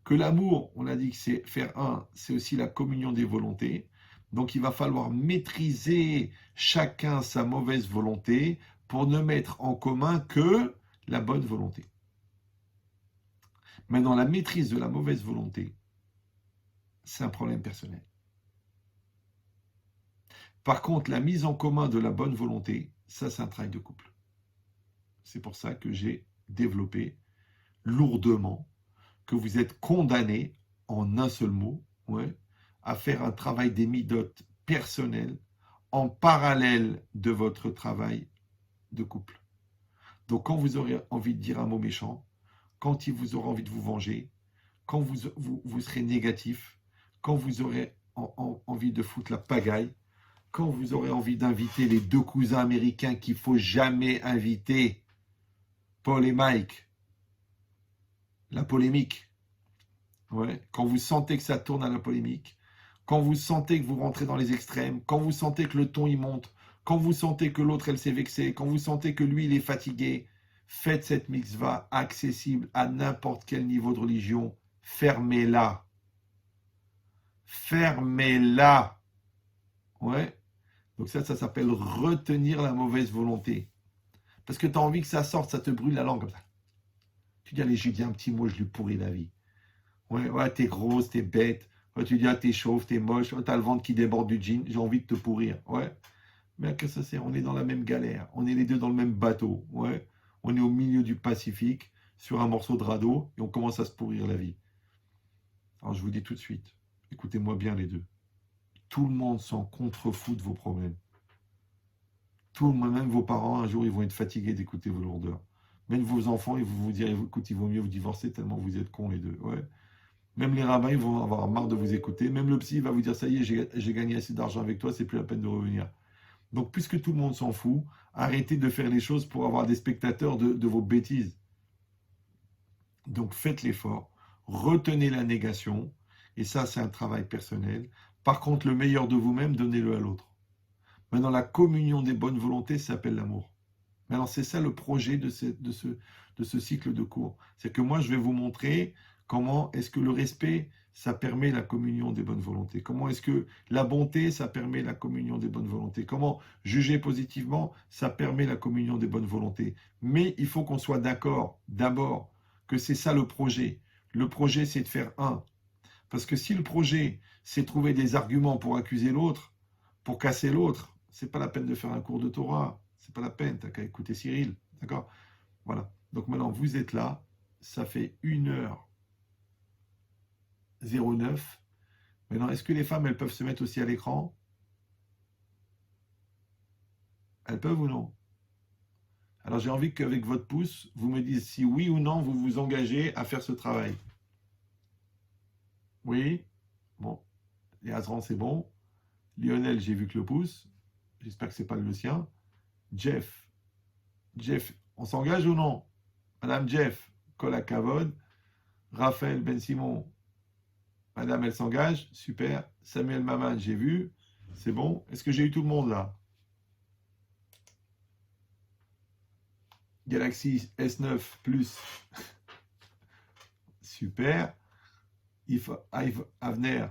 que l'amour, on a dit que c'est faire un, c'est aussi la communion des volontés. Donc il va falloir maîtriser chacun sa mauvaise volonté pour ne mettre en commun que la bonne volonté. Maintenant, la maîtrise de la mauvaise volonté, c'est un problème personnel. Par contre, la mise en commun de la bonne volonté, ça c'est un travail de couple. C'est pour ça que j'ai développé lourdement que vous êtes condamné, en un seul mot, ouais, à faire un travail des midotes personnel en parallèle de votre travail de couple. Donc quand vous aurez envie de dire un mot méchant, quand il vous aura envie de vous venger, quand vous serez négatif, quand vous aurez envie de foutre la pagaille, quand vous aurez envie d'inviter les deux cousins américains qu'il ne faut jamais inviter, Paul et Mike, la polémique, ouais, quand vous sentez que ça tourne à la polémique, quand vous sentez que vous rentrez dans les extrêmes, quand vous sentez que le ton y monte, quand vous sentez que l'autre elle s'est vexée, quand vous sentez que lui il est fatigué, faites cette mitzvah accessible à n'importe quel niveau de religion. Fermez-la. Fermez-la. Ouais. Donc ça s'appelle retenir la mauvaise volonté. Parce que tu as envie que ça sorte, ça te brûle la langue comme ça. Tu dis, allez, je lui dis un petit mot, je lui pourris la vie. Ouais, t'es grosse, t'es bête. Ouais, tu dis, ah, t'es chauve, t'es moche. Ouais, t'as le ventre qui déborde du jean, j'ai envie de te pourrir. Ouais. Mais à quoi ça sert? On est dans la même galère. On est les deux dans le même bateau. Ouais. On est au milieu du Pacifique, sur un morceau de radeau, et on commence à se pourrir la vie. Alors je vous dis tout de suite, écoutez-moi bien les deux. Tout le monde s'en contrefout de vos problèmes. Tout le monde, même vos parents, un jour, ils vont être fatigués d'écouter vos lourdeurs. Même vos enfants, ils vont vous dire, écoute, il vaut mieux vous divorcer tellement vous êtes cons les deux. Ouais. Même les rabbins, ils vont avoir marre de vous écouter. Même le psy va vous dire, ça y est, j'ai gagné assez d'argent avec toi, c'est plus la peine de revenir. Donc, puisque tout le monde s'en fout, arrêtez de faire les choses pour avoir des spectateurs de vos bêtises. Donc, faites l'effort, retenez la négation, et ça, c'est un travail personnel. Par contre, le meilleur de vous-même, donnez-le à l'autre. Maintenant, la communion des bonnes volontés s'appelle l'amour. Maintenant, c'est ça le projet de ce cycle de cours. C'est que moi, je vais vous montrer comment est-ce que le respect, ça permet la communion des bonnes volontés. Comment est-ce que la bonté, ça permet la communion des bonnes volontés. Comment juger positivement, ça permet la communion des bonnes volontés. Mais il faut qu'on soit d'accord, d'abord, que c'est ça le projet. Le projet, c'est de faire un. Parce que si le projet, c'est trouver des arguments pour accuser l'autre, pour casser l'autre, c'est pas la peine de faire un cours de Torah. C'est pas la peine, t'as qu'à écouter Cyril. D'accord? Voilà. Donc maintenant, vous êtes là. Ça fait 1h09. Maintenant, est-ce que les femmes, elles peuvent se mettre aussi à l'écran? Elles peuvent ou non? Alors, j'ai envie qu'avec votre pouce, vous me disiez si oui ou non, vous vous engagez à faire ce travail. Oui? Bon. Et Azran, c'est bon. Lionel, j'ai vu que le pouce. J'espère que c'est pas le sien. Jeff. Jeff, on s'engage ou non? Madame Jeff, Kola Kavod. Raphaël Ben Simon, Madame, elle s'engage. Super. Samuel Maman, j'ai vu. C'est bon. Est-ce que j'ai eu tout le monde là? Galaxy S9 Plus. Super. Avner.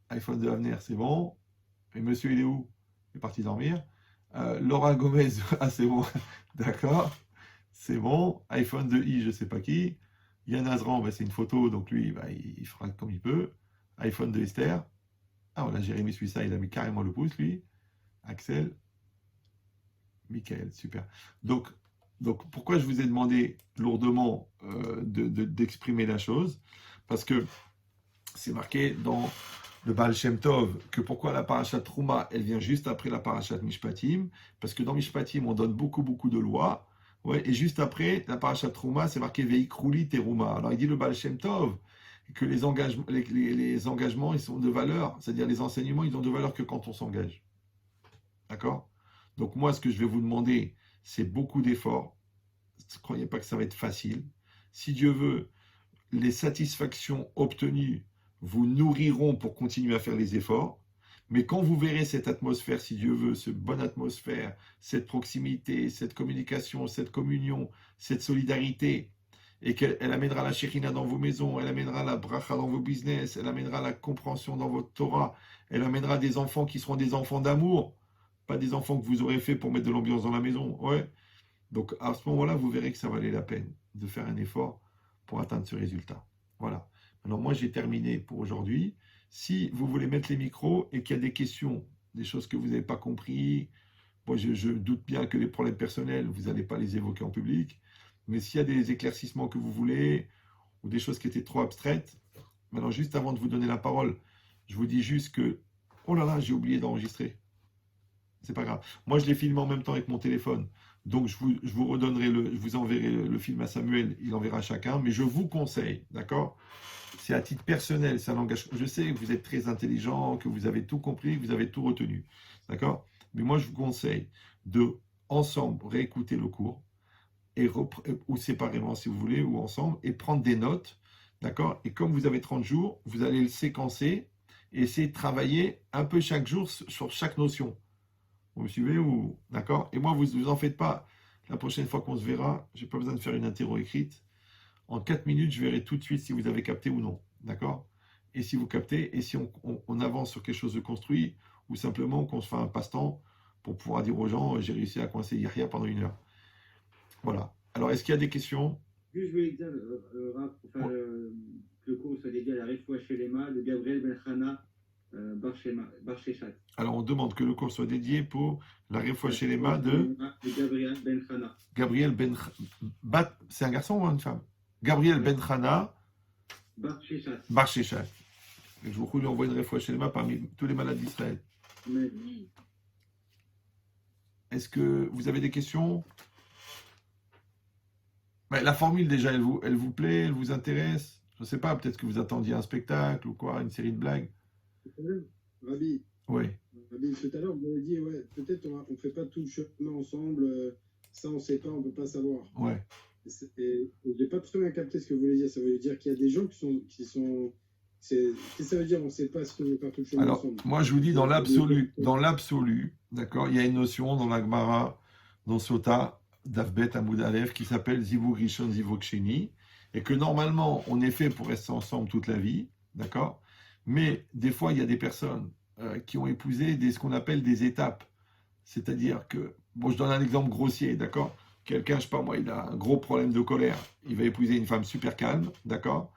iPhone de Avner, c'est bon. Et monsieur, il est où? Il est parti dormir. Laura Gomez, ah c'est bon. D'accord. C'est bon. iPhone de I, je ne sais pas qui. Yann Azran, c'est une photo, donc lui, il fera comme il peut. iPhone de Esther. Ah voilà, Jérémy Suissa, il a mis carrément le pouce, lui. Axel. Michael, super. Donc, pourquoi je vous ai demandé lourdement d'exprimer la chose? Parce que c'est marqué dans le Baal Shem Tov que pourquoi la parashat Trouma, elle vient juste après la parashat Mishpatim? Parce que dans Mishpatim, on donne beaucoup de lois. Ouais, et juste après, la parashat Trouma, c'est marqué Veikrouli Teruma. Alors il dit le Baal Shem Tov que les engagements, ils sont de valeur, c'est-à-dire les enseignements, ils ont de valeur que quand on s'engage. D'accord? Donc moi, ce que je vais vous demander, c'est beaucoup d'efforts. Ne croyez pas que ça va être facile. Si Dieu veut, les satisfactions obtenues vous nourriront pour continuer à faire les efforts. Mais quand vous verrez cette atmosphère, si Dieu veut, cette bonne atmosphère, cette proximité, cette communication, cette communion, cette solidarité, et qu'elle amènera la Shekhinah dans vos maisons, elle amènera la bracha dans vos business, elle amènera la compréhension dans votre Torah, elle amènera des enfants qui seront des enfants d'amour, pas des enfants que vous aurez fait pour mettre de l'ambiance dans la maison. Ouais. Donc à ce moment-là, vous verrez que ça valait la peine de faire un effort pour atteindre ce résultat. Voilà. Alors moi, j'ai terminé pour aujourd'hui. Si vous voulez mettre les micros et qu'il y a des questions, des choses que vous n'avez pas compris, bon, je doute bien que les problèmes personnels, vous n'allez pas les évoquer en public. Mais s'il y a des éclaircissements que vous voulez, ou des choses qui étaient trop abstraites, maintenant, juste avant de vous donner la parole, je vous dis juste que, oh là là, j'ai oublié d'enregistrer. C'est pas grave. Moi, je l'ai filmé en même temps avec mon téléphone. Donc, je vous enverrai le film à Samuel, il enverra à chacun. Mais je vous conseille, d'accord? C'est à titre personnel, c'est un langage. Je sais que vous êtes très intelligent, que vous avez tout compris, que vous avez tout retenu. D'accord? Mais moi, je vous conseille de, ensemble, réécouter le cours, ou séparément si vous voulez, ou ensemble, et prendre des notes. D'accord? Et comme vous avez 30 jours, vous allez le séquencer et essayer de travailler un peu chaque jour sur chaque notion. Vous me suivez ou d'accord? Et moi, vous en faites pas. La prochaine fois qu'on se verra, j'ai pas besoin de faire une interro écrite. En 4 minutes, je verrai tout de suite si vous avez capté ou non. D'accord? Et si vous captez, et si on avance sur quelque chose de construit, ou simplement qu'on se fait un passe-temps pour pouvoir dire aux gens, j'ai réussi à coincer Yahya pendant 1 heure. Voilà. Alors, est-ce qu'il y a des questions? Juste, je voulais dire, pour faire que le cours soit dédié à la Refoua Shelema de Gabriel Ben Hana Bar Shechat. Alors, on demande que le cours soit dédié pour la Refoua Shelema de Gabriel Ben Hana. Gabriel Ben... C'est un garçon ou une femme? Gabriel Ben Hana Bar Shechat. Bar Shechat. Je vous lui envoie une Refoua Shelema parmi tous les malades d'Israël. Est-ce que vous avez des questions? La formule, déjà, elle vous plaît, elle vous intéresse? Je ne sais pas, peut-être que vous attendiez un spectacle ou quoi, une série de blagues. Rabbi, Oui. Rabbi, tout à l'heure, vous avez dit, ouais, peut-être on ne fait pas tout le chemin ensemble, ça on ne sait pas, on ne peut pas savoir. Ouais. Et je n'ai pas très bien capté ce que vous voulez dire. Ça veut dire qu'il y a des gens qui sont qu'est-ce que ça veut dire, on ne sait pas ce qu'on veut faire tout le chemin Alors, ensemble? moi, je vous dis, dans l'absolu, d'accord, il y a une notion dans la Gemara, dans Sota, d'Avbet Amoud Aleph, qui s'appelle Zivug Rishon Zivug Sheni, et que normalement, on est fait pour rester ensemble toute la vie, d'accord? Mais des fois, il y a des personnes qui ont épousé ce qu'on appelle des étapes. C'est-à-dire que, bon, je donne un exemple grossier, d'accord? Quelqu'un, je sais pas moi, il a un gros problème de colère, il va épouser une femme super calme, d'accord?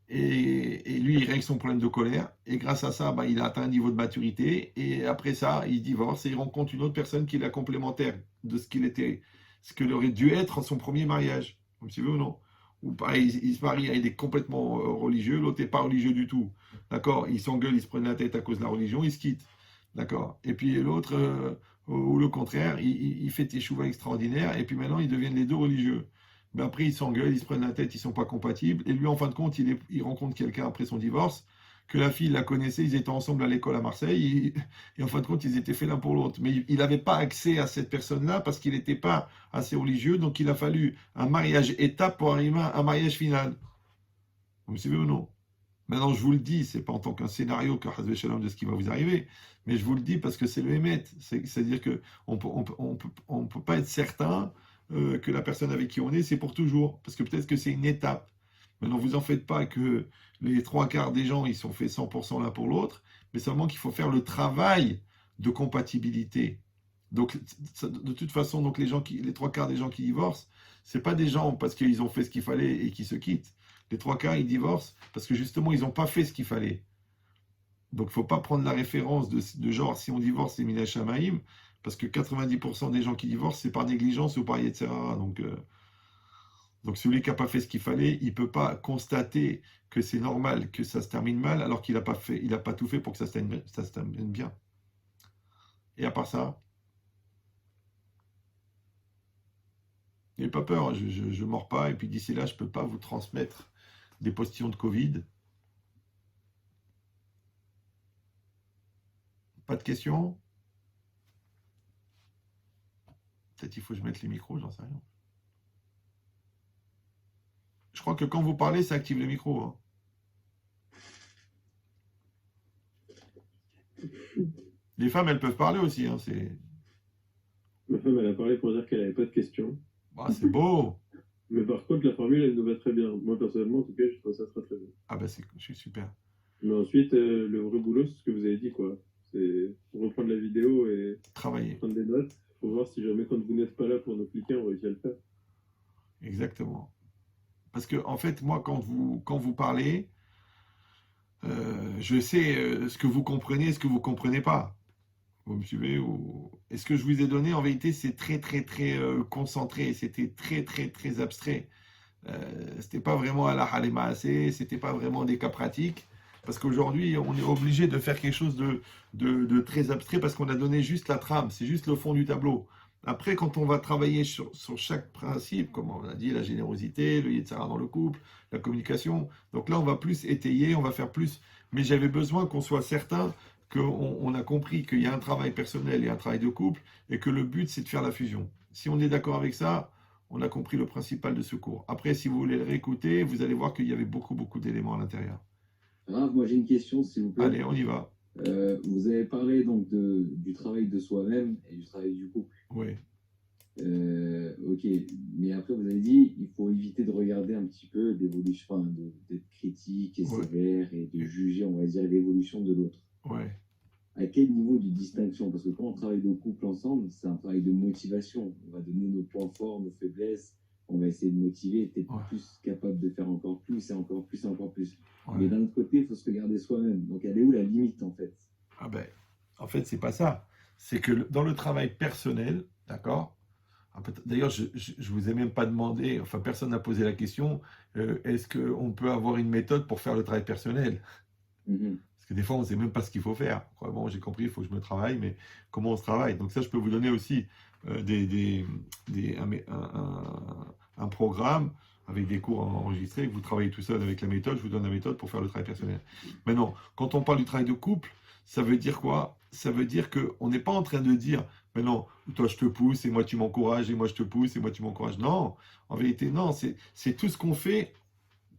Et lui, il règle son problème de colère, et grâce à ça, il a atteint un niveau de maturité, et après ça, il divorce, et il rencontre une autre personne qui est la complémentaire de ce qu'il aurait dû être son premier mariage. Vous me suivez ou non? Ou pareil, il se marie, il est complètement religieux, l'autre n'est pas religieux du tout. D'accord? Ils s'engueulent, ils se prennent la tête à cause de la religion, ils se quittent. D'accord? Et puis l'autre, ou le contraire, il fait des chouvas extraordinaires, et puis maintenant, ils deviennent les deux religieux. Mais après, ils s'engueulent, ils se prennent la tête, ils ne sont pas compatibles. Et lui, en fin de compte, il rencontre quelqu'un après son divorce. que la fille la connaissait, ils étaient ensemble à l'école à Marseille, et en fin de compte, ils étaient faits l'un pour l'autre. Mais il n'avait pas accès à cette personne-là parce qu'il n'était pas assez religieux, donc il a fallu un mariage étape pour arriver à un mariage final. Vous me suivez ou non? Maintenant, je vous le dis, c'est pas en tant qu'un scénario que Hazvé Shalom de ce qui va vous arriver, mais je vous le dis parce que c'est le Hémet. C'est-à-dire qu'on on peut pas être certain que la personne avec qui on est, c'est pour toujours. Parce que peut-être que c'est une étape. Maintenant, vous en faites pas que les trois quarts des gens, ils sont faits 100% l'un pour l'autre, mais seulement qu'il faut faire le travail de compatibilité. Donc, de toute façon, donc les trois quarts des gens qui divorcent, c'est pas des gens parce qu'ils ont fait ce qu'il fallait et qui se quittent. Les trois quarts, ils divorcent parce que justement, ils n'ont pas fait ce qu'il fallait. Donc, il ne faut pas prendre la référence de genre, si on divorce, c'est Mina Shamaïm, parce que 90% des gens qui divorcent, c'est par négligence ou par Yetzerara. Donc celui qui n'a pas fait ce qu'il fallait, il ne peut pas constater que c'est normal que ça se termine mal, alors qu'il n'a pas tout fait pour que ça se termine bien. Et à part ça, n'ayez pas peur, je ne mords pas, et puis d'ici là, je ne peux pas vous transmettre des postillons de Covid. Pas de questions? Peut-être il faut que je mette les micros, j'en sais rien. Je crois que quand vous parlez, ça active le micro. Hein. Les femmes, elles peuvent parler aussi. Hein, Ma femme, elle a parlé pour dire qu'elle n'avait pas de questions. Ah, c'est beau. Mais par contre, la formule, elle nous va très bien. Moi, personnellement, en tout cas, je trouve ça très très bien. Ah ben, je suis super. Mais ensuite, le vrai boulot, c'est ce que vous avez dit, quoi. C'est reprendre la vidéo et Travailler. prendre des notes. Faut voir si jamais, quand vous n'êtes pas là pour nous cliquer, on réussit à le faire. Exactement. Parce que, en fait, moi, quand vous parlez, je sais ce que vous comprenez et ce que vous ne comprenez pas. Vous me suivez Et ce que je vous ai donné, en vérité, c'est très, très, très concentré. C'était très, très, très abstrait. C'était pas vraiment à la halema assez, c'était pas vraiment des cas pratiques. Parce qu'aujourd'hui, on est obligé de faire quelque chose de très abstrait parce qu'on a donné juste la trame, c'est juste le fond du tableau. Après, quand on va travailler sur chaque principe, comme on a dit, la générosité, le yetzara dans le couple, la communication, donc là, on va plus étayer, on va faire plus. Mais j'avais besoin qu'on soit certain qu'on a compris qu'il y a un travail personnel et un travail de couple, et que le but, c'est de faire la fusion. Si on est d'accord avec ça, on a compris le principal de ce cours. Après, si vous voulez le réécouter, vous allez voir qu'il y avait beaucoup, beaucoup d'éléments à l'intérieur. Raph, moi j'ai une question, s'il vous plaît. Allez, on y va. Vous avez parlé donc du travail de soi-même et du travail du couple. Oui. Ok, mais après vous avez dit il faut éviter de regarder un petit peu l'évolution, enfin, d'être critique et Ouais. sévère et de juger, on va dire, l'évolution de l'autre. Ouais. À quel niveau de distinction? Parce que quand on travaille de couple ensemble, c'est un travail de motivation. On va donner nos points forts, nos faiblesses. On va essayer de motiver, être Ouais. plus capable de faire encore plus et encore plus et encore plus. Ouais. Mais d'un autre côté, il faut se regarder soi-même. Donc, elle est où la limite, en fait? Ah ben, en fait, c'est pas ça. C'est que dans le travail personnel, d'accord? D'ailleurs, je vous ai même pas demandé, enfin, personne n'a posé la question, est-ce qu'on peut avoir une méthode pour faire le travail personnel? Mhm. Parce que des fois, on ne sait même pas ce qu'il faut faire. Bon, j'ai compris, il faut que je me travaille, mais comment on se travaille? Donc ça, je peux vous donner aussi un programme avec des cours enregistrés, que vous travaillez tout seul avec la méthode, je vous donne la méthode pour faire le travail personnel. Maintenant, quand on parle du travail de couple, ça veut dire quoi? Ça veut dire qu'on n'est pas en train de dire, mais non, toi je te pousse et moi tu m'encourages et moi je te pousse et moi tu m'encourages. Non, en vérité, non, c'est tout ce qu'on fait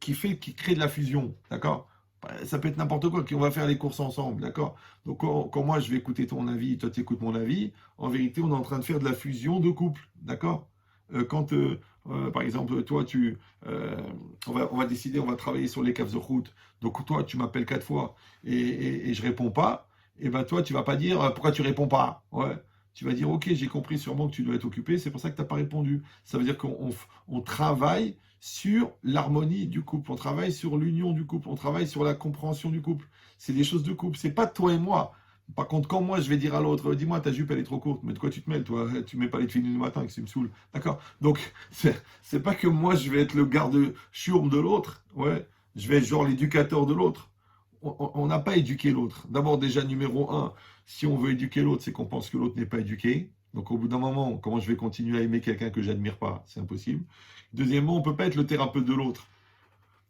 qui crée de la fusion, d'accord? Ça peut être n'importe quoi, on va faire les courses ensemble, d'accord? Donc quand moi je vais écouter ton avis, toi tu écoutes mon avis, en vérité on est en train de faire de la fusion de couple, d'accord? Par exemple, toi on va décider, on va travailler sur les caves de route, donc toi tu m'appelles 4 fois et je réponds pas, et ben toi tu vas pas dire pourquoi tu réponds pas, ouais. Tu vas dire ok, j'ai compris sûrement que tu dois être occupé, c'est pour ça que tu n'as pas répondu. Ça veut dire qu'on travaille sur l'harmonie du couple, on travaille sur l'union du couple, on travaille sur la compréhension du couple. C'est des choses de couple, c'est pas toi et moi. Par contre, quand moi je vais dire à l'autre, dis-moi ta jupe elle est trop courte, mais de quoi tu te mêles toi? Tu mets pas les filles du matin que tu me saoules, d'accord? Donc c'est pas que moi je vais être le garde-chourme de l'autre, ouais. Je vais être genre l'éducateur de l'autre. On n'a pas éduqué l'autre. D'abord déjà numéro 1, si on veut éduquer l'autre, c'est qu'on pense que l'autre n'est pas éduqué. Donc au bout d'un moment, comment je vais continuer à aimer quelqu'un que j'admire pas? C'est impossible. Deuxièmement, on ne peut pas être le thérapeute de l'autre.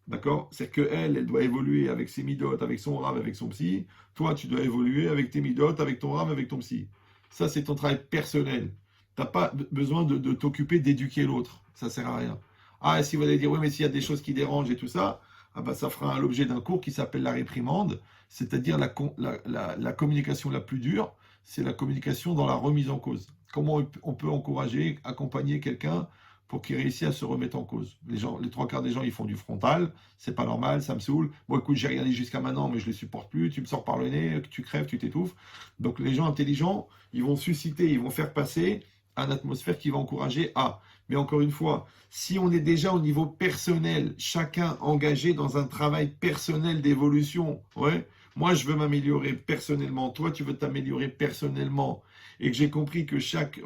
D'accord? C'est que elle doit évoluer avec ses midotes, avec son rave, avec son psy. Toi, tu dois évoluer avec tes midotes, avec ton rave, avec ton psy. Ça, c'est ton travail personnel. Tu n'as pas besoin de t'occuper d'éduquer l'autre. Ça sert à rien. Ah, et si vous allez dire, oui, mais s'il y a des choses qui dérangent et tout ça, ah bah, ça fera l'objet d'un cours qui s'appelle la réprimande, c'est-à-dire la communication la plus dure, c'est la communication dans la remise en cause. Comment on peut encourager, accompagner quelqu'un pour qu'il réussisse à se remettre en cause. Les trois quarts des gens, ils font du frontal, c'est pas normal, ça me saoule. Bon, écoute, j'ai rien dit jusqu'à maintenant, mais je les supporte plus, tu me sors par le nez, tu crèves, tu t'étouffes. Donc les gens intelligents, ils vont susciter, ils vont faire passer une atmosphère qui va encourager à. Mais encore une fois, si on est déjà au niveau personnel, chacun engagé dans un travail personnel d'évolution, ouais, moi je veux m'améliorer personnellement, toi tu veux t'améliorer personnellement, et que j'ai compris que chaque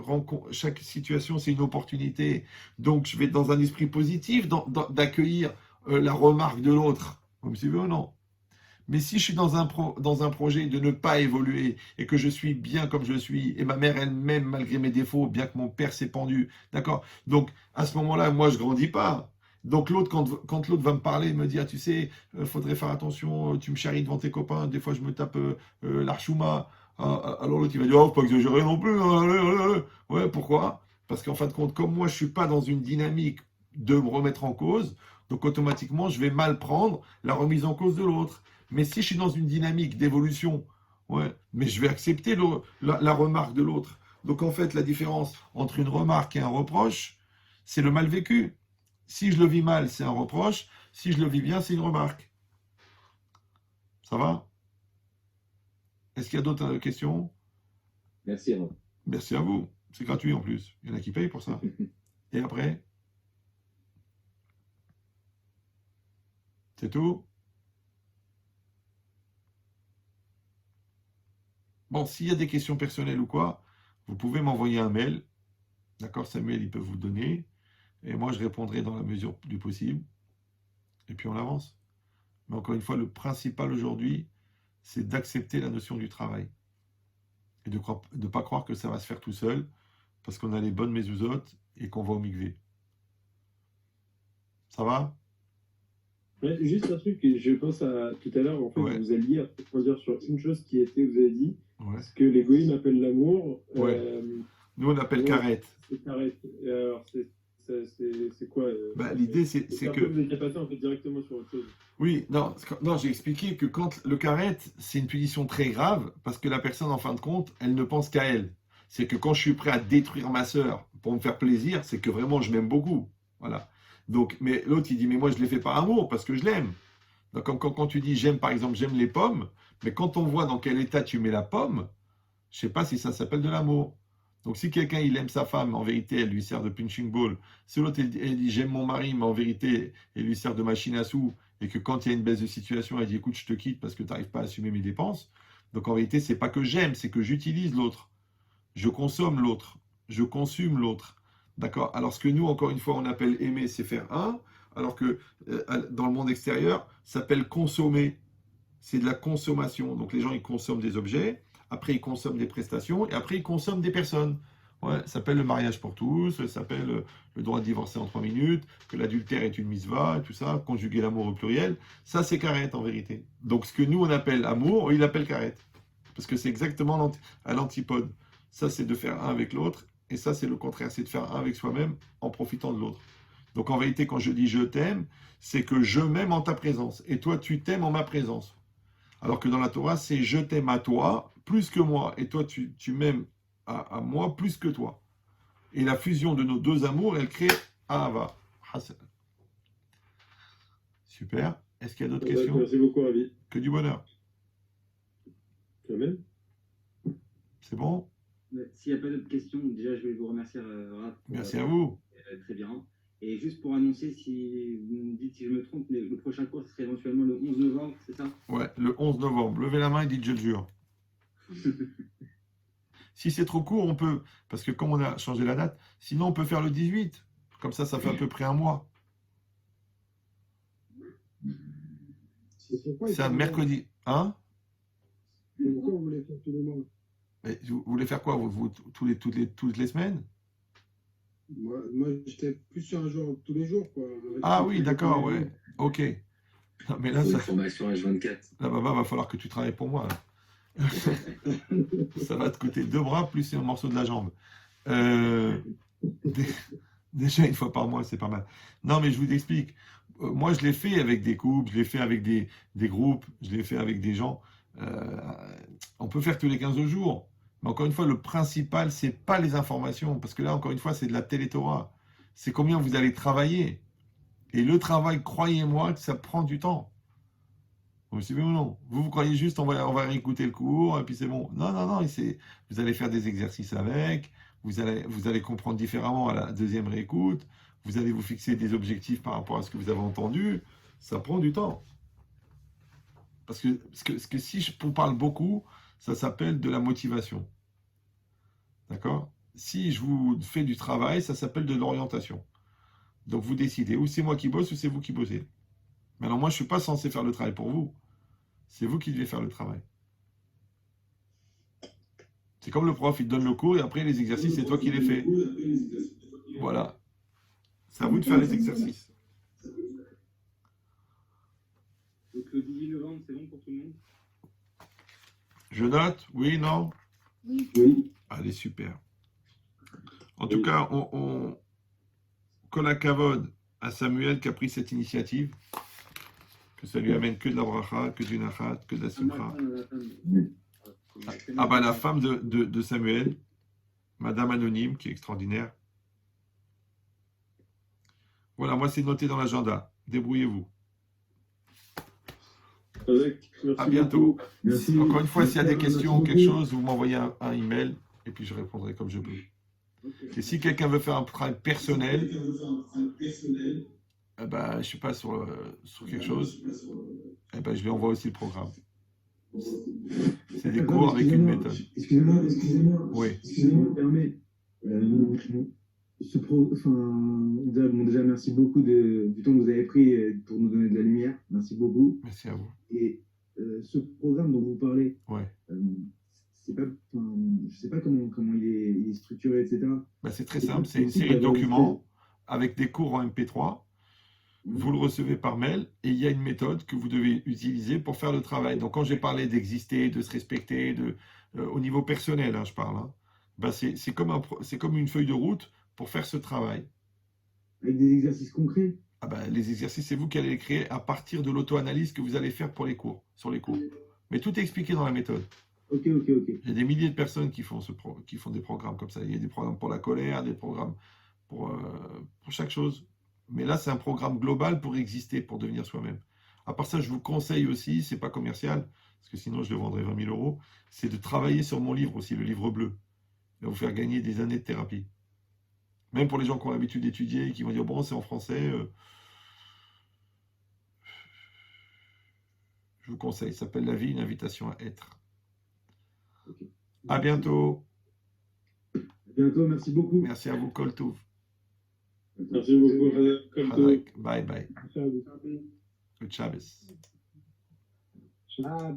situation c'est une opportunité, donc je vais être dans un esprit positif d'accueillir la remarque de l'autre. Vous me suivez ou non? Mais si je suis dans un projet de ne pas évoluer et que je suis bien comme je suis, et ma mère elle-même, malgré mes défauts, bien que mon père s'est pendu, d'accord? Donc, à ce moment-là, moi, je grandis pas. Donc, l'autre, quand l'autre va me parler, me dire, tu sais, faudrait faire attention, tu me charries devant tes copains, des fois, je me tape l'archouma. Alors, l'autre, il va dire, oh, faut pas exagérer non plus. Hein, allez, allez, allez. Ouais, pourquoi? Parce qu'en fin de compte, comme moi, je suis pas dans une dynamique de me remettre en cause, donc automatiquement, je vais mal prendre la remise en cause de l'autre. Mais si je suis dans une dynamique d'évolution, ouais, mais je vais accepter la remarque de l'autre. Donc en fait, la différence entre une remarque et un reproche, c'est le mal vécu. Si je le vis mal, c'est un reproche. Si je le vis bien, c'est une remarque. Ça va? Est-ce qu'il y a d'autres questions? Merci, Rav. Merci à vous. C'est gratuit en plus. Il y en a qui payent pour ça. Et après? C'est tout? Bon, s'il y a des questions personnelles ou quoi, vous pouvez m'envoyer un mail. D'accord, Samuel, il peut vous le donner. Et moi, je répondrai dans la mesure du possible. Et puis on avance. Mais encore une fois, le principal aujourd'hui, c'est d'accepter la notion du travail. Et de ne pas croire que ça va se faire tout seul, parce qu'on a les bonnes mezuzot et qu'on va au mikvé. Ça va? Ouais, juste un truc, je pense à tout à l'heure, en fait, Ouais. vous alliez dire sur une chose qui était, vous avez dit, Ouais. ce que les goïms appellent l'amour. Ouais. Nous, on appelle ouais, carrette. C'est carrette. Et alors, c'est quoi Bah, l'idée, c'est que... Vous êtes passé en fait directement sur autre chose. Oui, non, j'ai expliqué que quand le carrette, c'est une punition très grave, parce que la personne, en fin de compte, elle ne pense qu'à elle. C'est que quand je suis prêt à détruire ma sœur pour me faire plaisir, c'est que vraiment, je m'aime beaucoup. Voilà. Donc, mais l'autre, il dit, mais moi, je l'ai fait par amour, parce que je l'aime. Donc, quand tu dis, j'aime, par exemple, j'aime les pommes, mais quand on voit dans quel état tu mets la pomme, je sais pas si ça s'appelle de l'amour. Donc, si quelqu'un, il aime sa femme, en vérité, elle lui sert de punching ball. Si l'autre, elle dit, j'aime mon mari, mais en vérité, elle lui sert de machine à sous, et que quand il y a une baisse de situation, elle dit, écoute, je te quitte parce que tu n'arrives pas à assumer mes dépenses. Donc, en vérité, c'est pas que j'aime, c'est que j'utilise l'autre. Je consomme l'autre. Je consume l'autre. D'accord? Alors, ce que nous, encore une fois, on appelle aimer, c'est faire un, alors que dans le monde extérieur, ça s'appelle consommer. C'est de la consommation. Donc, les gens, ils consomment des objets, après, ils consomment des prestations, et après, ils consomment des personnes. Ouais, ça s'appelle le mariage pour tous, ça s'appelle le droit de divorcer en 3 minutes, que l'adultère est une mitzvah, tout ça, conjuguer l'amour au pluriel. Ça, c'est carrette en vérité. Donc, ce que nous, on appelle amour, il appelle carrette. Parce que c'est exactement à l'antipode. Ça, c'est de faire un avec l'autre, et ça, c'est le contraire, c'est de faire un avec soi-même en profitant de l'autre. Donc, en vérité, quand je dis je t'aime, c'est que je m'aime en ta présence, et toi, tu t'aimes en ma présence. Alors que dans la Torah, c'est je t'aime à toi plus que moi, et toi, tu m'aimes à moi plus que toi. Et la fusion de nos deux amours, elle crée Ahava. Super. Est-ce qu'il y a d'autres questions? Merci beaucoup, Ravi. Que du bonheur. Amen. C'est bon? S'il n'y a pas d'autres questions, déjà, je vais vous remercier, Raph. Merci à vous. Très bien. Et juste pour annoncer, si vous me dites si je me trompe, mais le prochain cours, ce serait éventuellement le 11 novembre, c'est ça? Ouais, le 11 novembre. Levez la main et dites je le jure. Si c'est trop court, on peut, parce que comme on a changé la date, sinon on peut faire le 18. Comme ça fait à peu près un mois. C'est un mercredi. Hein? Pourquoi vous voulez faire tous les mois? Mais vous voulez faire quoi, vous toutes les semaines? Moi j'étais plus sur un jour tous les jours, quoi. Ah oui, d'accord, ouais. Ok. Non, mais là, C'est une ça, formation H24. là, Baba, va falloir que tu travailles pour moi. Là. Ça va te coûter 2 bras plus un morceau de la jambe. Euh, dé- déjà, une fois par mois, c'est pas mal. Non, mais je vous explique. Moi, je l'ai fait avec des couples, je l'ai fait avec des groupes, je l'ai fait avec des gens. Euh, on peut faire tous les 15 jours. Mais encore une fois, le principal, c'est pas les informations. Parce que là, encore une fois, c'est de la télétorah. C'est combien vous allez travailler. Et le travail, croyez-moi, que ça prend du temps. Vous me suivez ou non? Vous croyez juste on va réécouter le cours et puis c'est bon. Non, non, non. Vous allez faire des exercices avec. Vous allez comprendre différemment à la deuxième réécoute. Vous allez vous fixer des objectifs par rapport à ce que vous avez entendu. Ça prend du temps. Parce que si je vous parle beaucoup, ça s'appelle de la motivation. D'accord? Si je vous fais du travail, ça s'appelle de l'orientation. Donc vous décidez, ou c'est moi qui bosse, ou c'est vous qui bossez. Maintenant, moi, je ne suis pas censé faire le travail pour vous. C'est vous qui devez faire le travail. C'est comme le prof, il te donne le cours et après les exercices, c'est toi qui les fais. Voilà. C'est à vous de faire les exercices. Donc le 18 novembre, c'est bon pour tout le monde? Je note? Oui, non? Oui. Allez, super. En tout cas, on colle un kavod à Samuel qui a pris cette initiative. Que ça lui amène que de la bracha, que du nachat, que de la simcha. Ah bah la femme de Samuel, Madame Anonyme, qui est extraordinaire. Voilà, moi c'est noté dans l'agenda. Débrouillez-vous. Merci À bientôt. beaucoup. Merci. Encore une fois, s'il y a des Merci questions ou beaucoup. quelque chose, vous m'envoyez un email et puis je répondrai comme je peux. Et si quelqu'un veut faire un travail personnel, eh ben, je ne suis pas sur quelque chose, eh ben, je lui envoie aussi le programme. C'est des cours avec une méthode. Excusez-moi, Oui. si je me permets. Déjà, merci beaucoup du temps que vous avez pris pour nous donner de la lumière. Merci beaucoup. Merci à vous. Et ce programme dont vous parlez, Ouais. c'est pas, je sais pas comment il est structuré, etc. Ben, c'est très simple, c'est une série de documents avec des cours en MP3. Vous le recevez par mail et il y a une méthode que vous devez utiliser pour faire le travail. Donc, quand j'ai parlé d'exister, de se respecter, au niveau personnel, hein, je parle, hein, ben c'est comme une feuille de route pour faire ce travail. Avec des exercices concrets. Ah ben, les exercices, c'est vous qui allez les créer à partir de l'auto-analyse que vous allez faire pour les cours, sur les cours. Mais tout est expliqué dans la méthode. Ok. Il y a des milliers de personnes qui font des programmes comme ça. Il y a des programmes pour la colère, des programmes pour chaque chose. Mais là, c'est un programme global pour exister, pour devenir soi-même. À part ça, je vous conseille aussi, c'est pas commercial, parce que sinon je le vendrais 20 000 €, c'est de travailler sur mon livre aussi, le livre bleu. Il va vous faire gagner des années de thérapie. Même pour les gens qui ont l'habitude d'étudier et qui vont dire, bon, c'est en français, je vous conseille. Ça s'appelle La vie, une invitation à être. Okay. À bientôt. À bientôt, merci beaucoup. Merci à vous, Kol Tov. Merci beaucoup, comme tout. Bye bye. Good Shabbos. Ah,